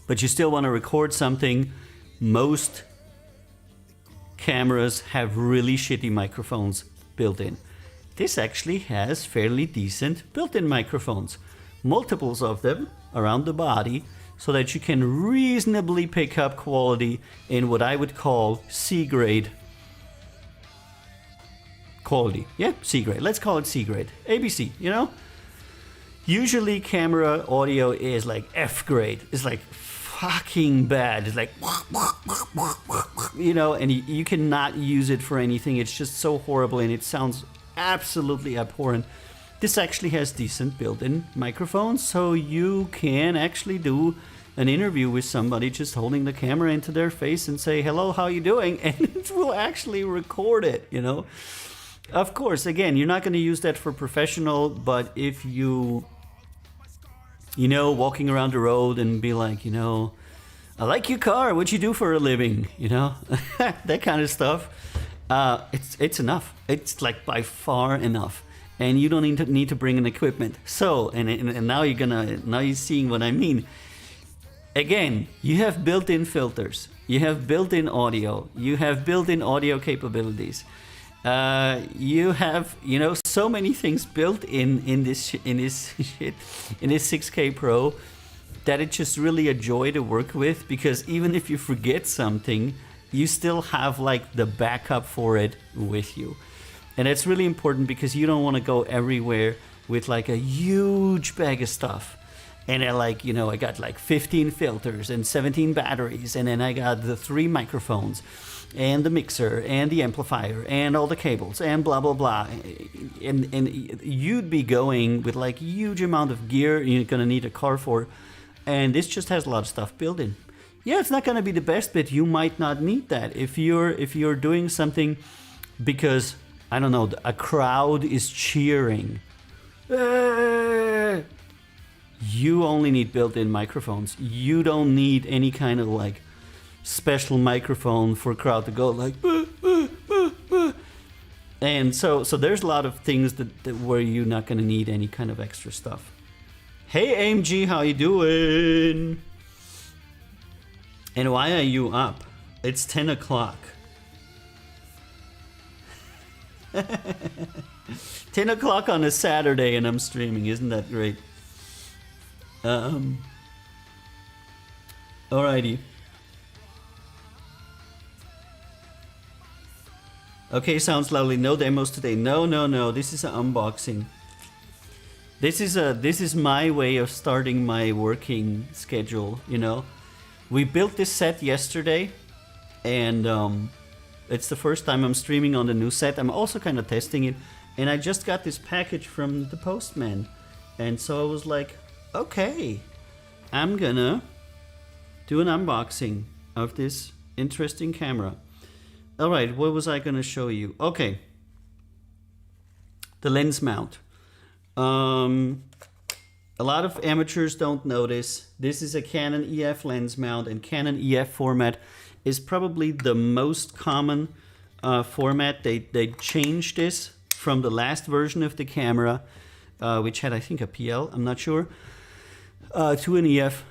Speaker 1: but you still want to record something. Most cameras have really shitty microphones built in. This actually has fairly decent built-in microphones, multiples of them around the body, so that you can reasonably pick up quality in what I would call C-grade quality. Yeah, C-grade. Let's call it C-grade. ABC, Usually camera audio is like F-grade. It's like fucking bad. It's like, and you cannot use it for anything. It's just so horrible, and it sounds absolutely abhorrent. This actually has decent built-in microphones, so you can actually do an interview with somebody just holding the camera into their face and say, hello, how you doing? And it will actually record it, Of course, again, you're not going to use that for professional, but if you, walking around the road and be like, I like your car, what you do for a living, that kind of stuff, it's enough. It's like by far enough. And you don't need to bring an equipment. So, and now you're seeing what I mean. Again, you have built-in filters, you have built-in audio, you have built-in audio capabilities. You have, so many things built in this 6K Pro that it's just really a joy to work with, because even if you forget something, you still have like the backup for it with you. And it's really important because you don't want to go everywhere with like a huge bag of stuff. And I like, you know, I got like 15 filters and 17 batteries, and then I got the 3 microphones and the mixer and the amplifier and all the cables and blah blah blah. And you'd be going with like huge amount of gear you're gonna need a car for, and this just has a lot of stuff built in. Yeah, it's not gonna be the best, but you might not need that if you're doing something because, I don't know, a crowd is cheering. You only need built-in microphones. You don't need any kind of like special microphone for a crowd to go like and so there's a lot of things that where you're not going to need any kind of extra stuff. Hey AMG, how you doing? And why are you up? It's 10 o'clock. 10 o'clock on a Saturday and I'm streaming. Isn't that great? Alrighty. Okay, sounds lovely. No demos today. No. This is an unboxing. This is my way of starting my working schedule. You know, we built this set yesterday, and it's the first time I'm streaming on the new set. I'm also kind of testing it, and I just got this package from the postman, and so I was like, okay, I'm gonna do an unboxing of this interesting camera. All right, what was I gonna show you? Okay, the lens mount. A lot of amateurs don't notice. This is a Canon EF lens mount, and Canon EF format is probably the most common format. They changed this from the last version of the camera, which had, I think, a PL, I'm not sure, to an EF,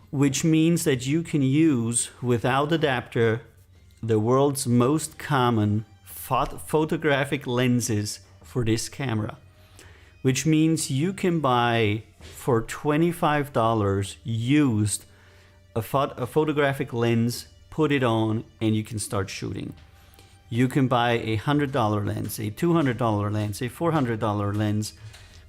Speaker 1: which means that you can use, without adapter, the world's most common photographic lenses for this camera. Which means you can buy for $25 used a photographic lens, put it on, and you can start shooting. You can buy a $100 lens, a $200 lens, a $400 lens.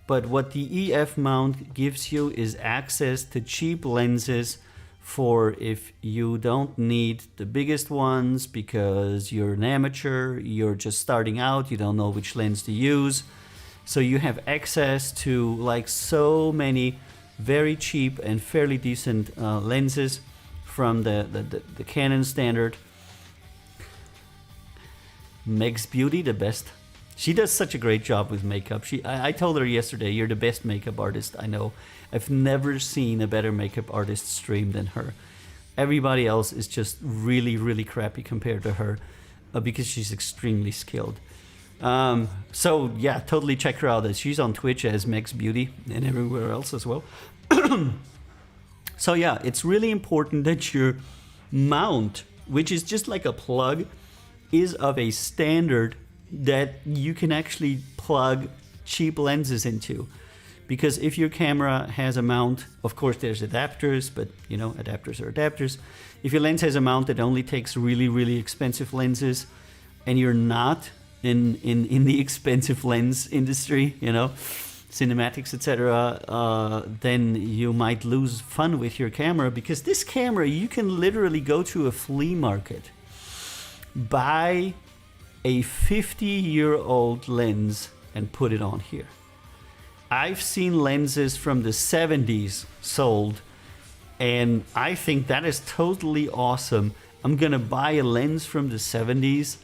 Speaker 1: But what the EF mount gives you is access to cheap lenses for if you don't need the biggest ones because you're an amateur, you're just starting out, you don't know which lens to use. So you have access to like so many very cheap and fairly decent lenses from the Canon standard. Meg's Beauty, the best. She does such a great job with makeup. I told her yesterday, you're the best makeup artist I know. I've never seen a better makeup artist stream than her. Everybody else is just really, really crappy compared to her because she's extremely skilled. So yeah, totally check her out. She's on Twitch as Meg's Beauty and everywhere else as well. So yeah, it's really important that your mount, which is just like a plug, is of a standard that you can actually plug cheap lenses into. Because if your camera has a mount, of course there's adapters, but you know, adapters are adapters. If your lens has a mount that only takes really, really expensive lenses, and you're not in the expensive lens industry, you know, cinematics, etc., then you might lose fun with your camera, because this camera, you can literally go to a flea market, buy a 50-year-old lens and put it on here. I've seen lenses from the 70s sold, and I think that is totally awesome. I'm gonna buy a lens from the 70s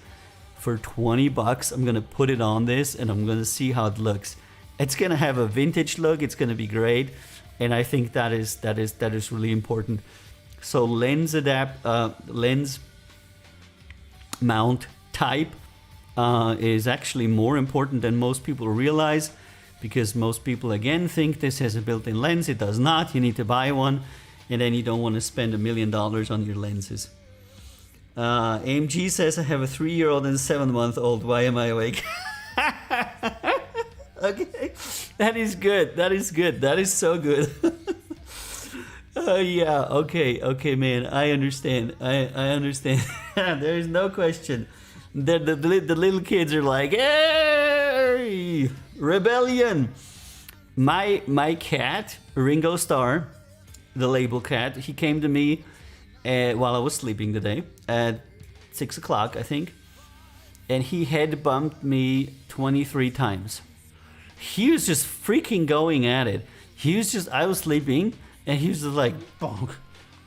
Speaker 1: for $20. I'm gonna put it on this and I'm gonna see how it looks. It's gonna have a vintage look, it's gonna be great, and I think that is really important. So lens mount type is actually more important than most people realize, because most people again think this has a built-in lens. It does not. You need to buy one, and then you don't want to spend $1 million on your lenses. AMG says, I have a 3-year-old and a 7-month-old. Why am I awake? Okay, that is good. That is good. That is so good. Yeah, okay, man. I understand. I understand. There is no question. The little kids are like, hey, rebellion. My cat, Ringo Starr, the label cat. He came to me while I was sleeping today at 6 o'clock, I think, and he head bumped me 23 times. He was just freaking going at it. I was sleeping, and he was just like, bonk,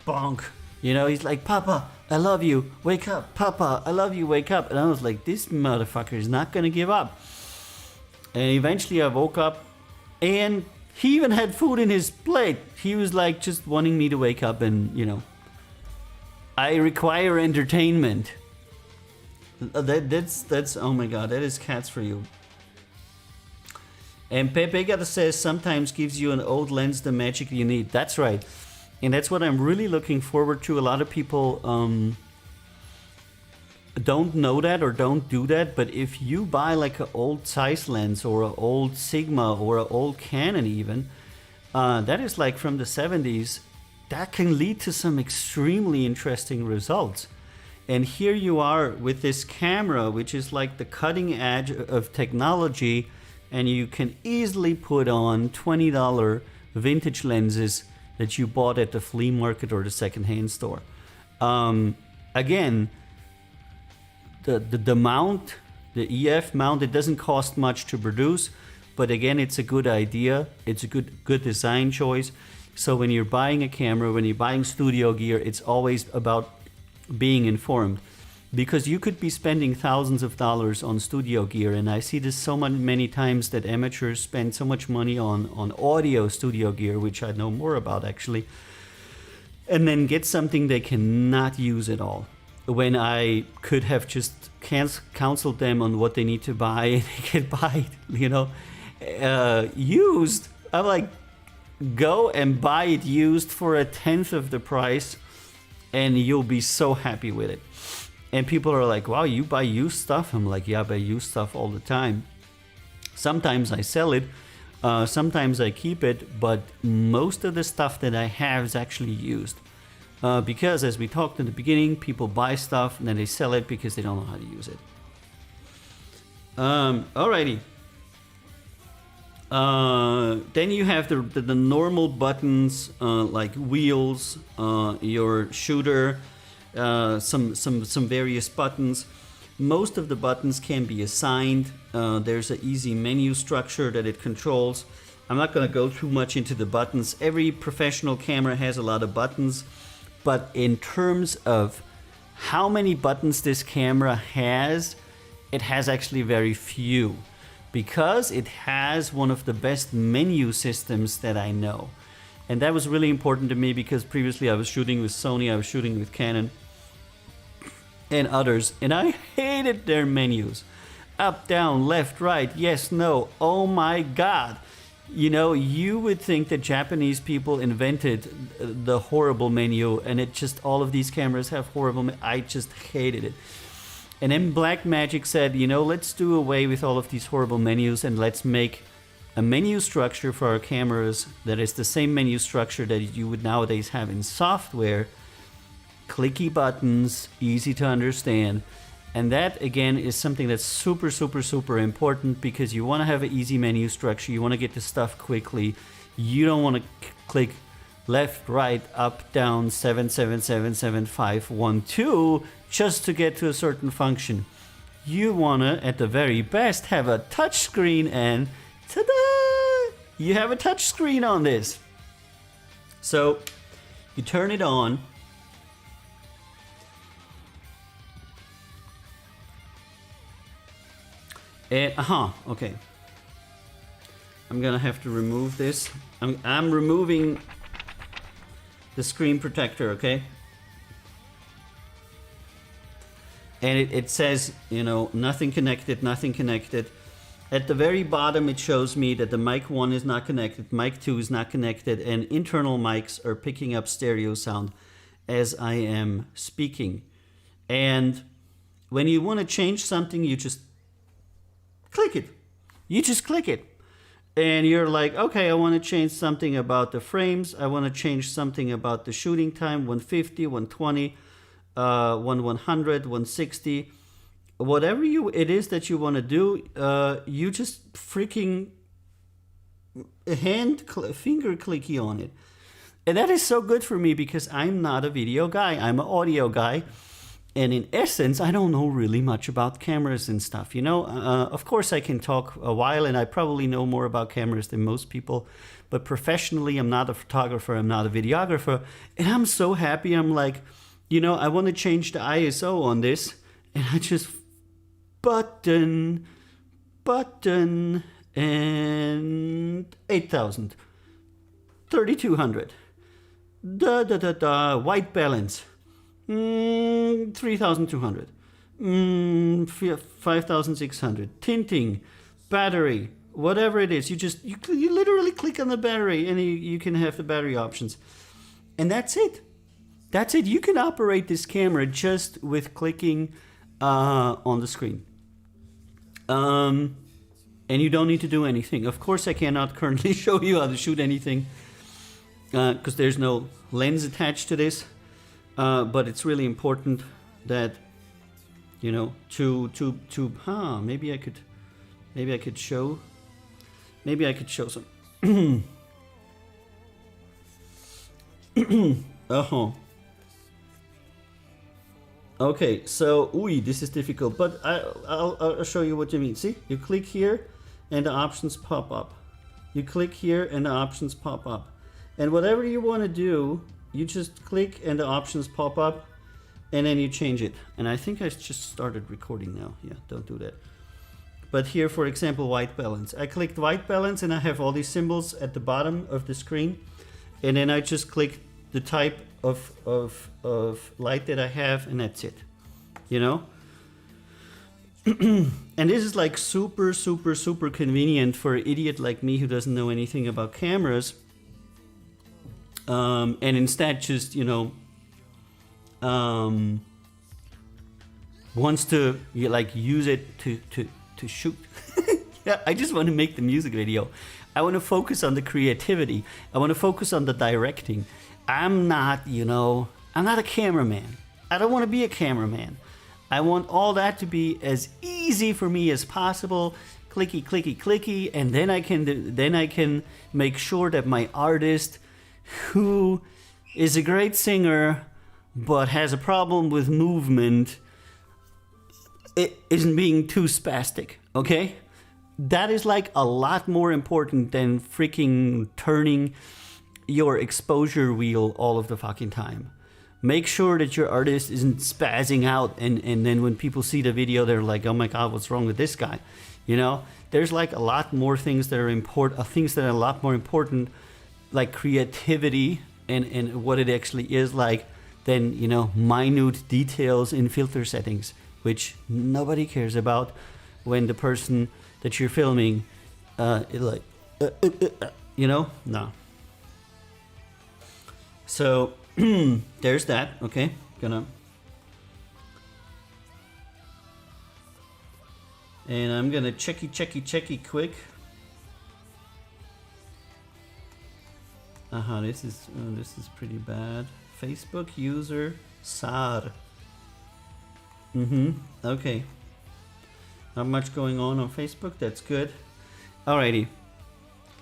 Speaker 1: bonk. You know, he's like, Papa, I love you, wake up. Papa, I love you, wake up. And I was like, this motherfucker is not gonna give up. And eventually I woke up, and he even had food in his plate. He was like just wanting me to wake up, and, you know, I require entertainment. That's oh my god, that is cats for you. And Pepe Gata says sometimes gives you an old lens the magic you need. That's right. And that's what I'm really looking forward to. A lot of people don't know that or don't do that, but if you buy like an old Zeiss lens or an old Sigma or an old Canon even, that is like from the 70s, that can lead to some extremely interesting results. And here you are with this camera, which is like the cutting edge of technology, and you can easily put on $20 vintage lenses that you bought at the flea market or the secondhand store. Again, the mount, the EF mount, it doesn't cost much to produce, but again, it's a good idea. It's a good design choice. So when you're buying a camera, when you're buying studio gear, it's always about being informed, because you could be spending thousands of dollars on studio gear, and I see this so many times that amateurs spend so much money on audio studio gear, which I know more about actually, and then get something they cannot use at all, when I could have just counseled them on what they need to buy, and they could buy it, you know, used. I'm like, go and buy it used for 1/10 of the price, and you'll be so happy with it. And people are like, wow, you buy used stuff? I'm like, yeah, I buy used stuff all the time. Sometimes I sell it, sometimes I keep it, but most of the stuff that I have is actually used. Because as we talked in the beginning, people buy stuff and then they sell it because they don't know how to use it. Alrighty. Then you have the normal buttons, like wheels, your shooter, some various buttons. Most of the buttons can be assigned. There's an easy menu structure that it controls. I'm not going to go too much into the buttons. Every professional camera has a lot of buttons, but in terms of how many buttons this camera has, it has actually very few, because it has one of the best menu systems that I know. And that was really important to me, because previously I was shooting with Sony, I was shooting with Canon and others, and I hated their menus. Up, down, left, right, yes, no, oh my god. You know, you would think that Japanese people invented the horrible menu, and it just, all of these cameras have horrible I just hated it. And then Blackmagic said, you know, let's do away with all of these horrible menus, and let's make a menu structure for our cameras that is the same menu structure that you would nowadays have in software. Clicky buttons, easy to understand. And that, again, is something that's super, super, super important, because you want to have an easy menu structure. You want to get the stuff quickly. You don't want to click left, right, up, down, 7, 7, 7, 7, 5, 1, 2, just to get to a certain function. You want to, at the very best, have a touch screen, and ta-da! You have a touch screen on this. So you turn it on. And, okay. I'm gonna have to remove this. I'm removing the screen protector, okay? And it says, you know, nothing connected, nothing connected. At the very bottom, it shows me that the mic 1 is not connected, mic 2 is not connected, and internal mics are picking up stereo sound as I am speaking. And when you want to change something, you just click it. You just click it. And you're like, okay, I want to change something about the frames. I want to change something about the shooting time, 150, 120, 100, 160. Whatever it is that you want to do, you just freaking finger clicky on it. And that is so good for me because I'm not a video guy, I'm an audio guy. And in essence, I don't know really much about cameras and stuff. Of course, I can talk a while, and I probably know more about cameras than most people. But professionally, I'm not a photographer, I'm not a videographer. And I'm so happy. I'm like, I want to change the ISO on this. And I just button, and 8,000, 3,200, white balance. 3,200, 5,600, tinting, battery, whatever it is. You literally click on the battery and you can have the battery options, and that's it. You can operate this camera just with clicking on the screen, and you don't need to do anything. Of course, I cannot currently show you how to shoot anything because there's no lens attached to this. But it's really important that maybe I could show some. Okay, so this is difficult, but I'll show you what you mean. See, you click here, and the options pop up. You click here, and the options pop up, and whatever you want to do. You just click and the options pop up and then you change it. And I think I just started recording now. Yeah, don't do that. But here, for example, white balance. I clicked white balance and I have all these symbols at the bottom of the screen. And then I just click the type of light that I have and that's it. And this is like super, super, super convenient for an idiot like me who doesn't know anything about cameras. And instead just, wants to use it to shoot. Yeah, I just want to make the music video. I want to focus on the creativity. I want to focus on the directing. I'm not a cameraman. I don't want to be a cameraman. I want all that to be as easy for me as possible. Clicky, clicky, clicky, and then I can make sure that my artist, who is a great singer but has a problem with movement, it isn't being too spastic, okay? That is like a lot more important than freaking turning your exposure wheel all of the fucking time. Make sure that your artist isn't spazzing out and then when people see the video they're like, oh my god, what's wrong with this guy? There's like a lot more things that are important, things that are a lot more important, like creativity and what it actually is like, than minute details in filter settings, which nobody cares about when the person that you're filming no. So there's that. Okay, I'm gonna checky quick. This is pretty bad. Facebook user Sar. Okay. Not much going on Facebook. That's good. Alrighty.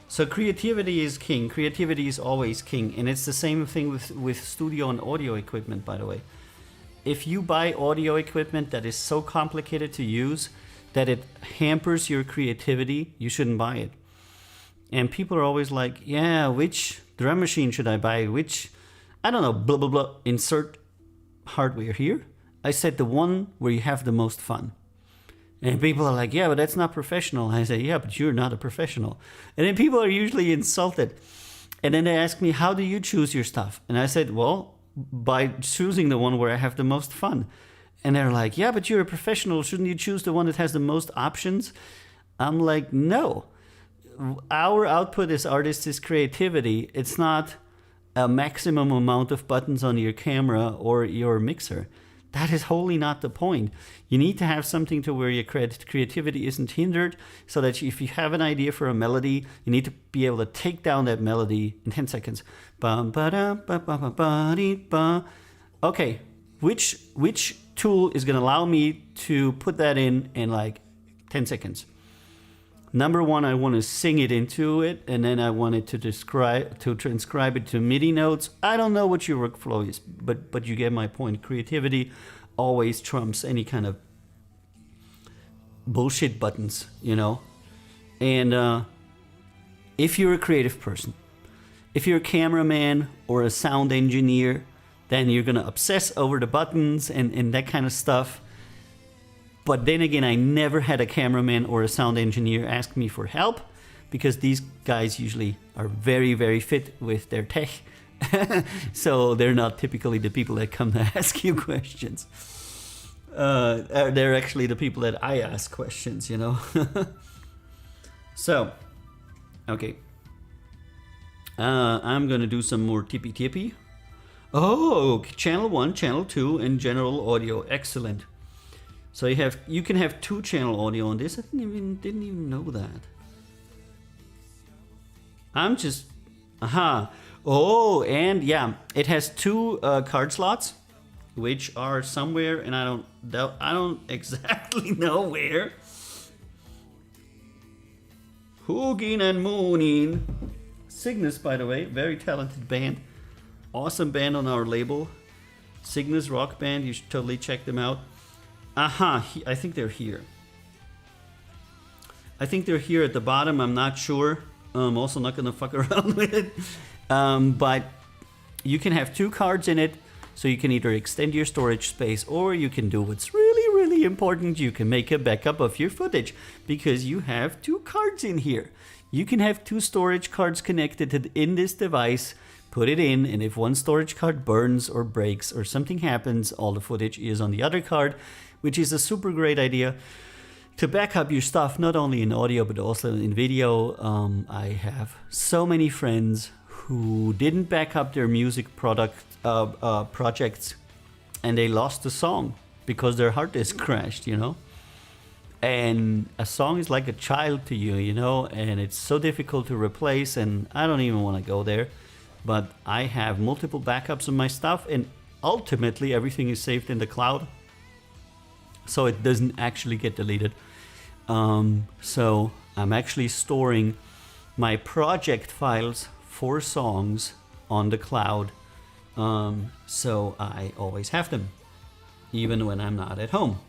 Speaker 1: So creativity is king. Creativity is always king, and it's the same thing with studio and audio equipment. By the way, if you buy audio equipment that is so complicated to use that it hampers your creativity, you shouldn't buy it. And people are always like, yeah, which drum machine should I buy? Which, I don't know, blah, blah, blah. Insert hardware here. I said the one where you have the most fun. And people are like, yeah, but that's not professional. I say, yeah, but you're not a professional. And then people are usually insulted. And then they ask me, how do you choose your stuff? And I said, well, by choosing the one where I have the most fun. And they're like, yeah, but you're a professional. Shouldn't you choose the one that has the most options? I'm like, no. Our output as artists is creativity. It's not a maximum amount of buttons on your camera or your mixer. That is wholly not the point. You need to have something to where your creativity isn't hindered, so that if you have an idea for a melody, you need to be able to take down that melody in 10 seconds. Okay, which tool is going to allow me to put that in like 10 seconds? Number one, I want to sing it into it, and then I want it to transcribe it to MIDI notes. I don't know what your workflow is, but you get my point. Creativity always trumps any kind of bullshit buttons, you know. And if you're a creative person, if you're a cameraman or a sound engineer, then you're gonna obsess over the buttons and that kind of stuff. But then again, I never had a cameraman or a sound engineer ask me for help, because these guys usually are very, very fit with their tech. So they're not typically the people that come to ask you questions. They're actually the people that I ask questions, you know. So, okay. I'm gonna do some more tippy. Oh, channel 1, channel 2, and general audio. Excellent. So you can have 2 channel audio on this. I didn't even know that. I'm just Oh, and yeah, it has 2 card slots, which are somewhere, and I don't exactly know where. Hugin and Moonin. Cygnus, by the way, very talented band. Awesome band on our label. Cygnus Rock Band, you should totally check them out. I think they're here. I think they're here at the bottom, I'm not sure. I'm also not gonna fuck around with it. But you can have 2 cards in it, so you can either extend your storage space, or you can do what's really, really important. You can make a backup of your footage, because you have 2 cards in here. You can have 2 storage cards connected in this device, put it in, and if one storage card burns or breaks or something happens, all the footage is on the other card, which is a super great idea to back up your stuff, not only in audio but also in video. I have so many friends who didn't back up their music projects, and they lost the song because their hard disk crashed, you know. And a song is like a child to you, you know, and it's so difficult to replace, and I don't even want to go there. But I have multiple backups of my stuff, and ultimately everything is saved in the cloud, so it doesn't actually get deleted. So I'm actually storing my project files for songs on the cloud, so I always have them, even when I'm not at home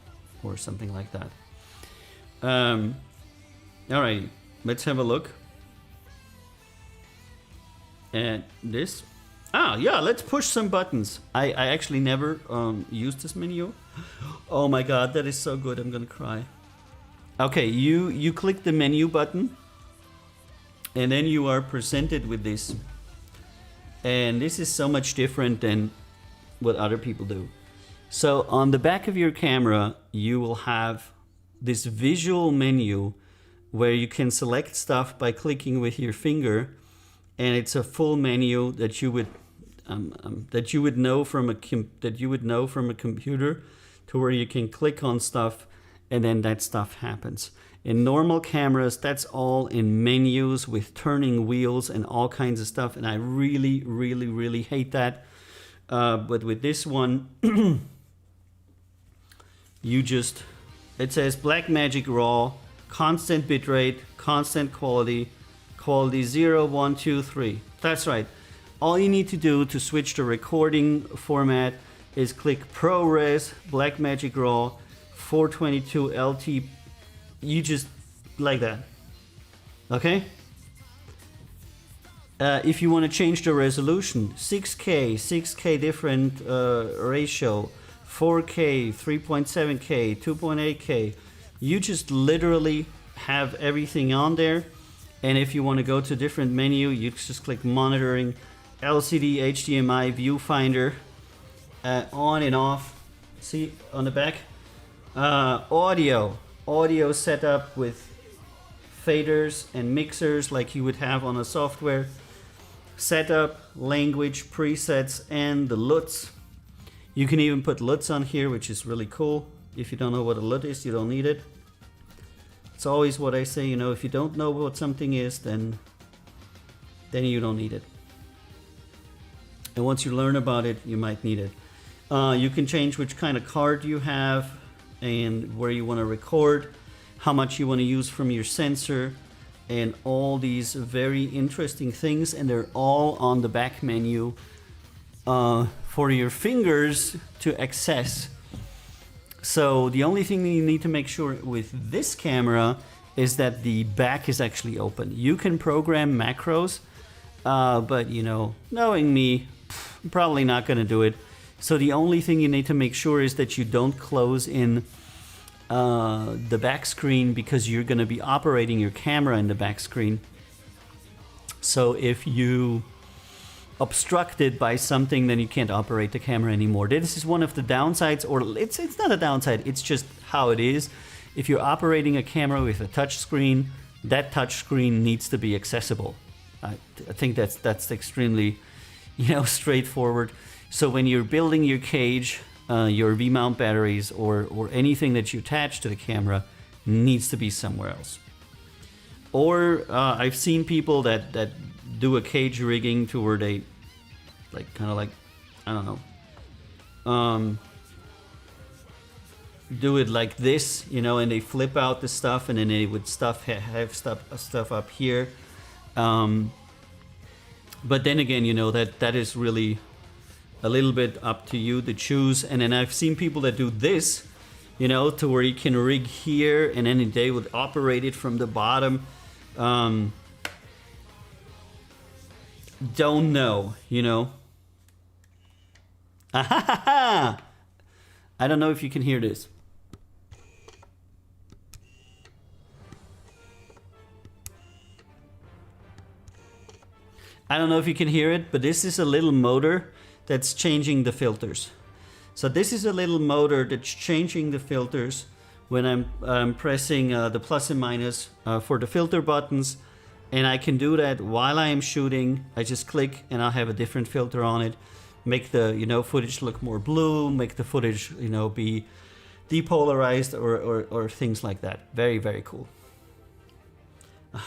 Speaker 1: or something like that. Alright, let's have a look at this. Yeah, let's push some buttons. I actually never used this menu. Oh my god, that is so good, I'm gonna cry. Okay, you click the menu button, and then you are presented with this. And this is so much different than what other people do. So on the back of your camera, you will have this visual menu where you can select stuff by clicking with your finger, and it's a full menu that you would know from a computer, to where you can click on stuff and then that stuff happens. In normal cameras, that's all in menus with turning wheels and all kinds of stuff, and I really, really, really hate that. But with this one, it says Blackmagic RAW, constant bitrate, constant quality, quality 0, 1, 2, 3. That's right. All you need to do to switch the recording format is click ProRes, Blackmagic RAW, 422 LT. You just like that. Okay? If you want to change the resolution, 6K different ratio, 4K, 3.7K, 2.8K. You just literally have everything on there. And if you want to go to different menu, you just click monitoring, LCD, HDMI, viewfinder, on and off. See on the back? Audio setup with faders and mixers like you would have on a software. Setup, language, presets, and the LUTs. You can even put LUTs on here, which is really cool. If you don't know what a LUT is, you don't need it. It's always what I say, you know, if you don't know what something is, then you don't need it. And once you learn about it, you might need it. You can change which kind of card you have and where you want to record, how much you want to use from your sensor, and all these very interesting things, and they're all on the back menu for your fingers to access. So the only thing you need to make sure with this camera is that the back is actually open. You can program macros, but you know, knowing me, I'm probably not going to do it. So the only thing you need to make sure is that you don't close in the back screen, because you're going to be operating your camera in the back screen. So if you obstruct it by something, then you can't operate the camera anymore. This is one of the downsides, or it's not a downside, it's just how it is. If you're operating a camera with a touch screen, that touch screen needs to be accessible. I think that's extremely, you know, straightforward. So when you're building your cage, your V-mount batteries or anything that you attach to the camera needs to be somewhere else. Or I've seen people that do a cage rigging to where they kind of I don't know, do it like this, you know, and they flip out the stuff, and then they would have stuff up here. But then again, you know, that is really a little bit up to you to choose. And then I've seen people that do this, you know, to where you can rig here, and then they would operate it from the bottom. Don't know, you know. I don't know if you can hear this. I don't know if you can hear it, but this is a little motor that's changing the filters. So this is a little motor that's changing the filters when I'm pressing the plus and minus for the filter buttons. And I can do that while I am shooting. I just click and I'll have a different filter on it. Make the, you know, footage look more blue, make the footage, you know, be depolarized or things like that. Very, very cool.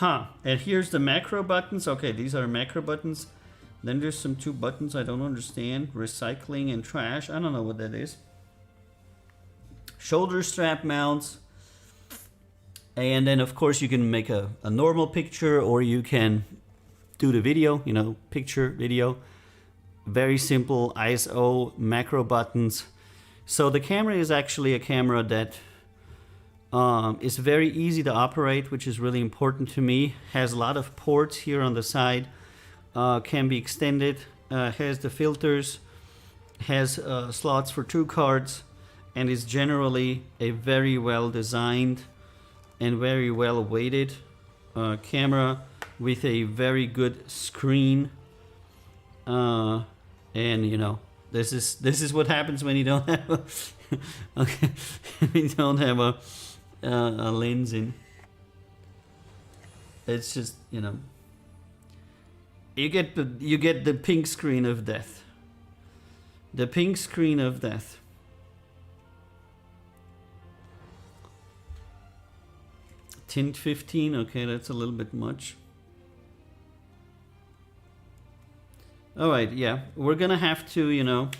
Speaker 1: And here's the macro buttons. Okay, these are macro buttons. Then there's some two buttons I don't understand. Recycling and trash. I don't know what that is. Shoulder strap mounts. And then of course you can make a normal picture, or you can do the video, you know, picture, video. Very simple ISO macro buttons. So the camera is actually a camera that is very easy to operate, which is really important to me. Has a lot of ports here on the side. Can be extended. Has the filters. Has slots for 2 cards. And is generally a very well designed and very well weighted camera with a very good screen. And you know, this is what happens when you don't have a okay, you don't have a lens in. It's just, you know, you get the pink screen of death. The pink screen of death. Tint 15, okay, that's a little bit much. All right, yeah, we're gonna have to, you know,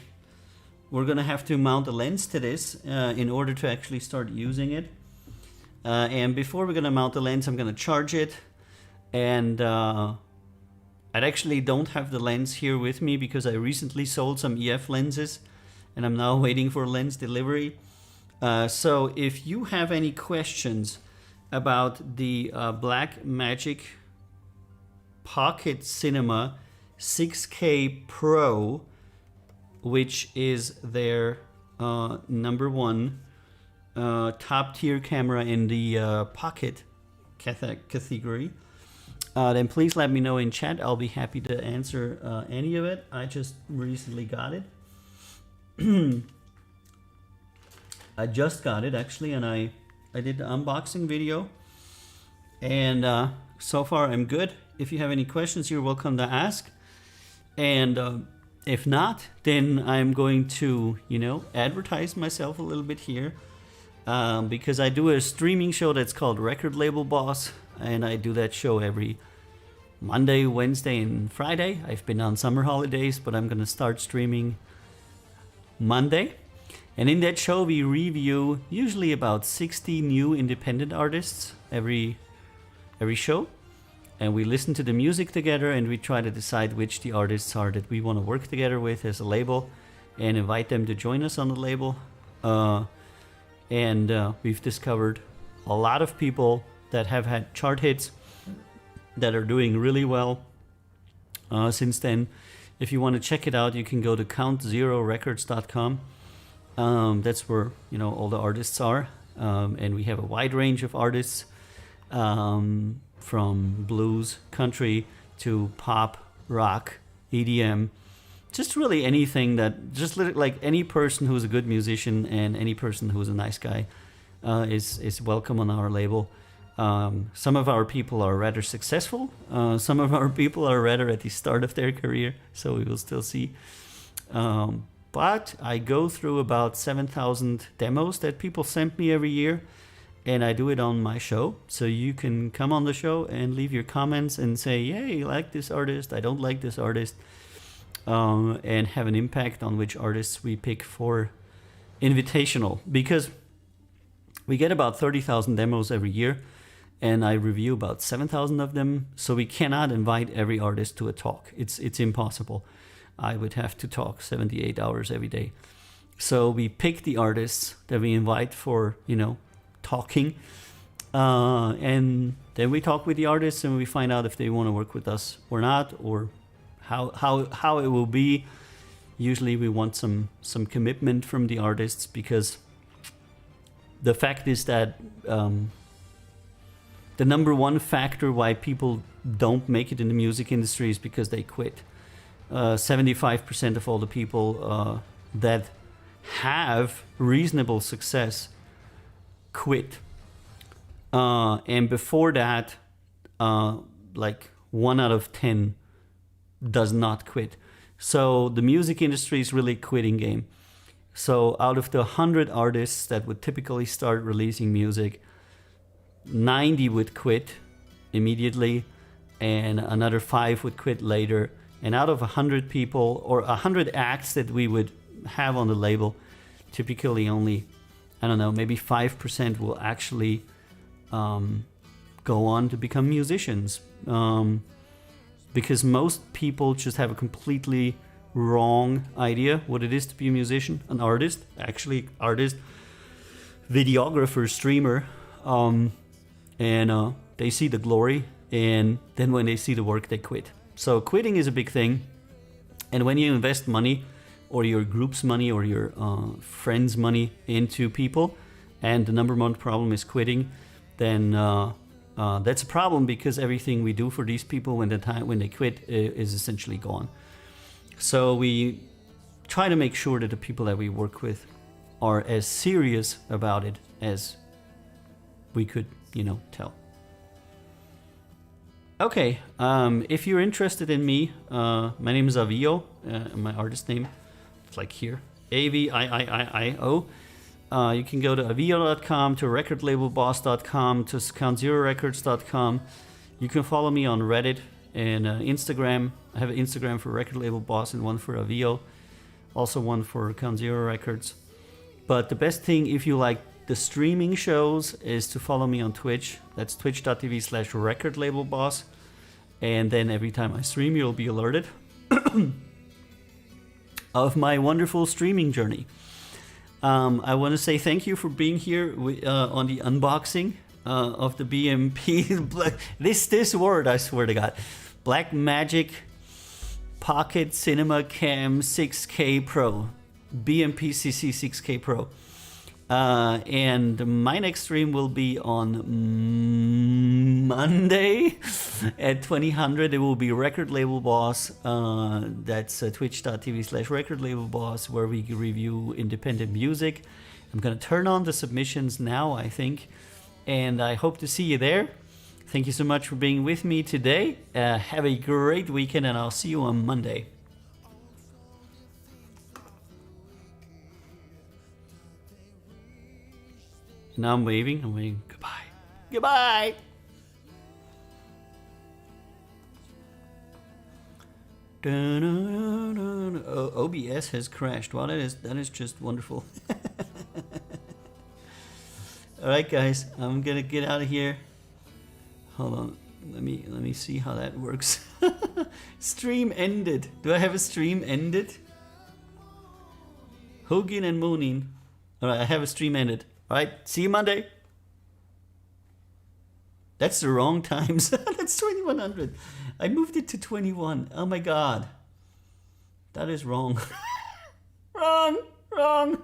Speaker 1: we're gonna have to mount a lens to this in order to actually start using it. And before we're gonna mount the lens, I'm gonna charge it. And I actually don't have the lens here with me because I recently sold some EF lenses and I'm now waiting for lens delivery. So if you have any questions about the Blackmagic Pocket Cinema 6K Pro, which is their #1 top tier camera in the pocket category, then please let me know in chat. I'll be happy to answer any of it. I just recently got it. I just got it actually, and I did the unboxing video, and so far I'm good. If you have any questions, you're welcome to ask. And if not, then I'm going to, you know, advertise myself a little bit here, because I do a streaming show that's called Record Label Boss, and I do that show every Monday, Wednesday, and Friday. I've been on summer holidays, but I'm going to start streaming Monday. And in that show, we review usually about 60 new independent artists every show. And we listen to the music together and we try to decide which the artists are that we want to work together with as a label and invite them to join us on the label. We've discovered a lot of people that have had chart hits that are doing really well since then. If you want to check it out, you can go to countzerorecords.com. That's where all the artists are, and we have a wide range of artists, from blues, country to pop, rock, EDM, just really anything that just like any person who's a good musician and any person who's a nice guy is welcome on our label. Some of our people are rather successful. Some of our people are rather at the start of their career, so we will still see. But I go through about 7,000 demos that people send me every year, and I do it on my show. So you can come on the show and leave your comments and say, hey, I like this artist, I don't like this artist, and have an impact on which artists we pick for Invitational. Because we get about 30,000 demos every year, and I review about 7,000 of them, so we cannot invite every artist to a talk. It's impossible. I would have to talk 78 hours every day. So we pick the artists that we invite for, talking, and then we talk with the artists and we find out if they want to work with us or not, or how it will be. Usually we want some commitment from the artists, because the fact is that the number one factor why people don't make it in the music industry is because they quit. 75% of all the people that have reasonable success quit. And before that, like 1 out of 10 does not quit. So the music industry is really a quitting game. So out of the 100 artists that would typically start releasing music, 90 would quit immediately, and another 5 would quit later. And out of 100 people or 100 acts that we would have on the label, typically only, maybe 5% will actually go on to become musicians. Because most people just have a completely wrong idea what it is to be a musician, an artist, videographer, streamer, and they see the glory, and then when they see the work, they quit. So quitting is a big thing, and when you invest money, or your group's money, or your friends' money into people, and the number one problem is quitting, then that's a problem, because everything we do for these people when they quit is essentially gone. So we try to make sure that the people that we work with are as serious about it as we could, tell. Okay, if you're interested in me, my name is Avio, my artist name, it's like here, AVIIIO. You can go to avio.com, to recordlabelboss.com, to countzerorecords.com. You can follow me on Reddit and Instagram. I have an Instagram for Record Label Boss and one for Avio, also one for Count Zero Records. But the best thing, if you like the streaming shows, is to follow me on Twitch. That's twitch.tv/recordlabelboss. And then every time I stream, you'll be alerted of my wonderful streaming journey. I want to say thank you for being here on the unboxing of the BMP. this word, I swear to God. Blackmagic Pocket Cinema Cam 6K Pro. BMP CC 6K Pro. And my next stream will be on Monday at 2000. It will be Record Label Boss. That's twitch.tv/Record Label Boss, where we review independent music. I'm going to turn on the submissions now, I think. And I hope to see you there. Thank you so much for being with me today. Have a great weekend, and I'll see you on Monday. Now I'm waving. Goodbye. Goodbye. Oh, OBS has crashed. Wow, that is just wonderful. All right, guys, I'm gonna get out of here. Hold on, let me see how that works. Stream ended. Do I have a stream ended? Hugin and Moonin. All right, I have a stream ended. All right, see you Monday. That's the wrong times. That's 2100. I moved it to 21. Oh my god. That is wrong. Wrong.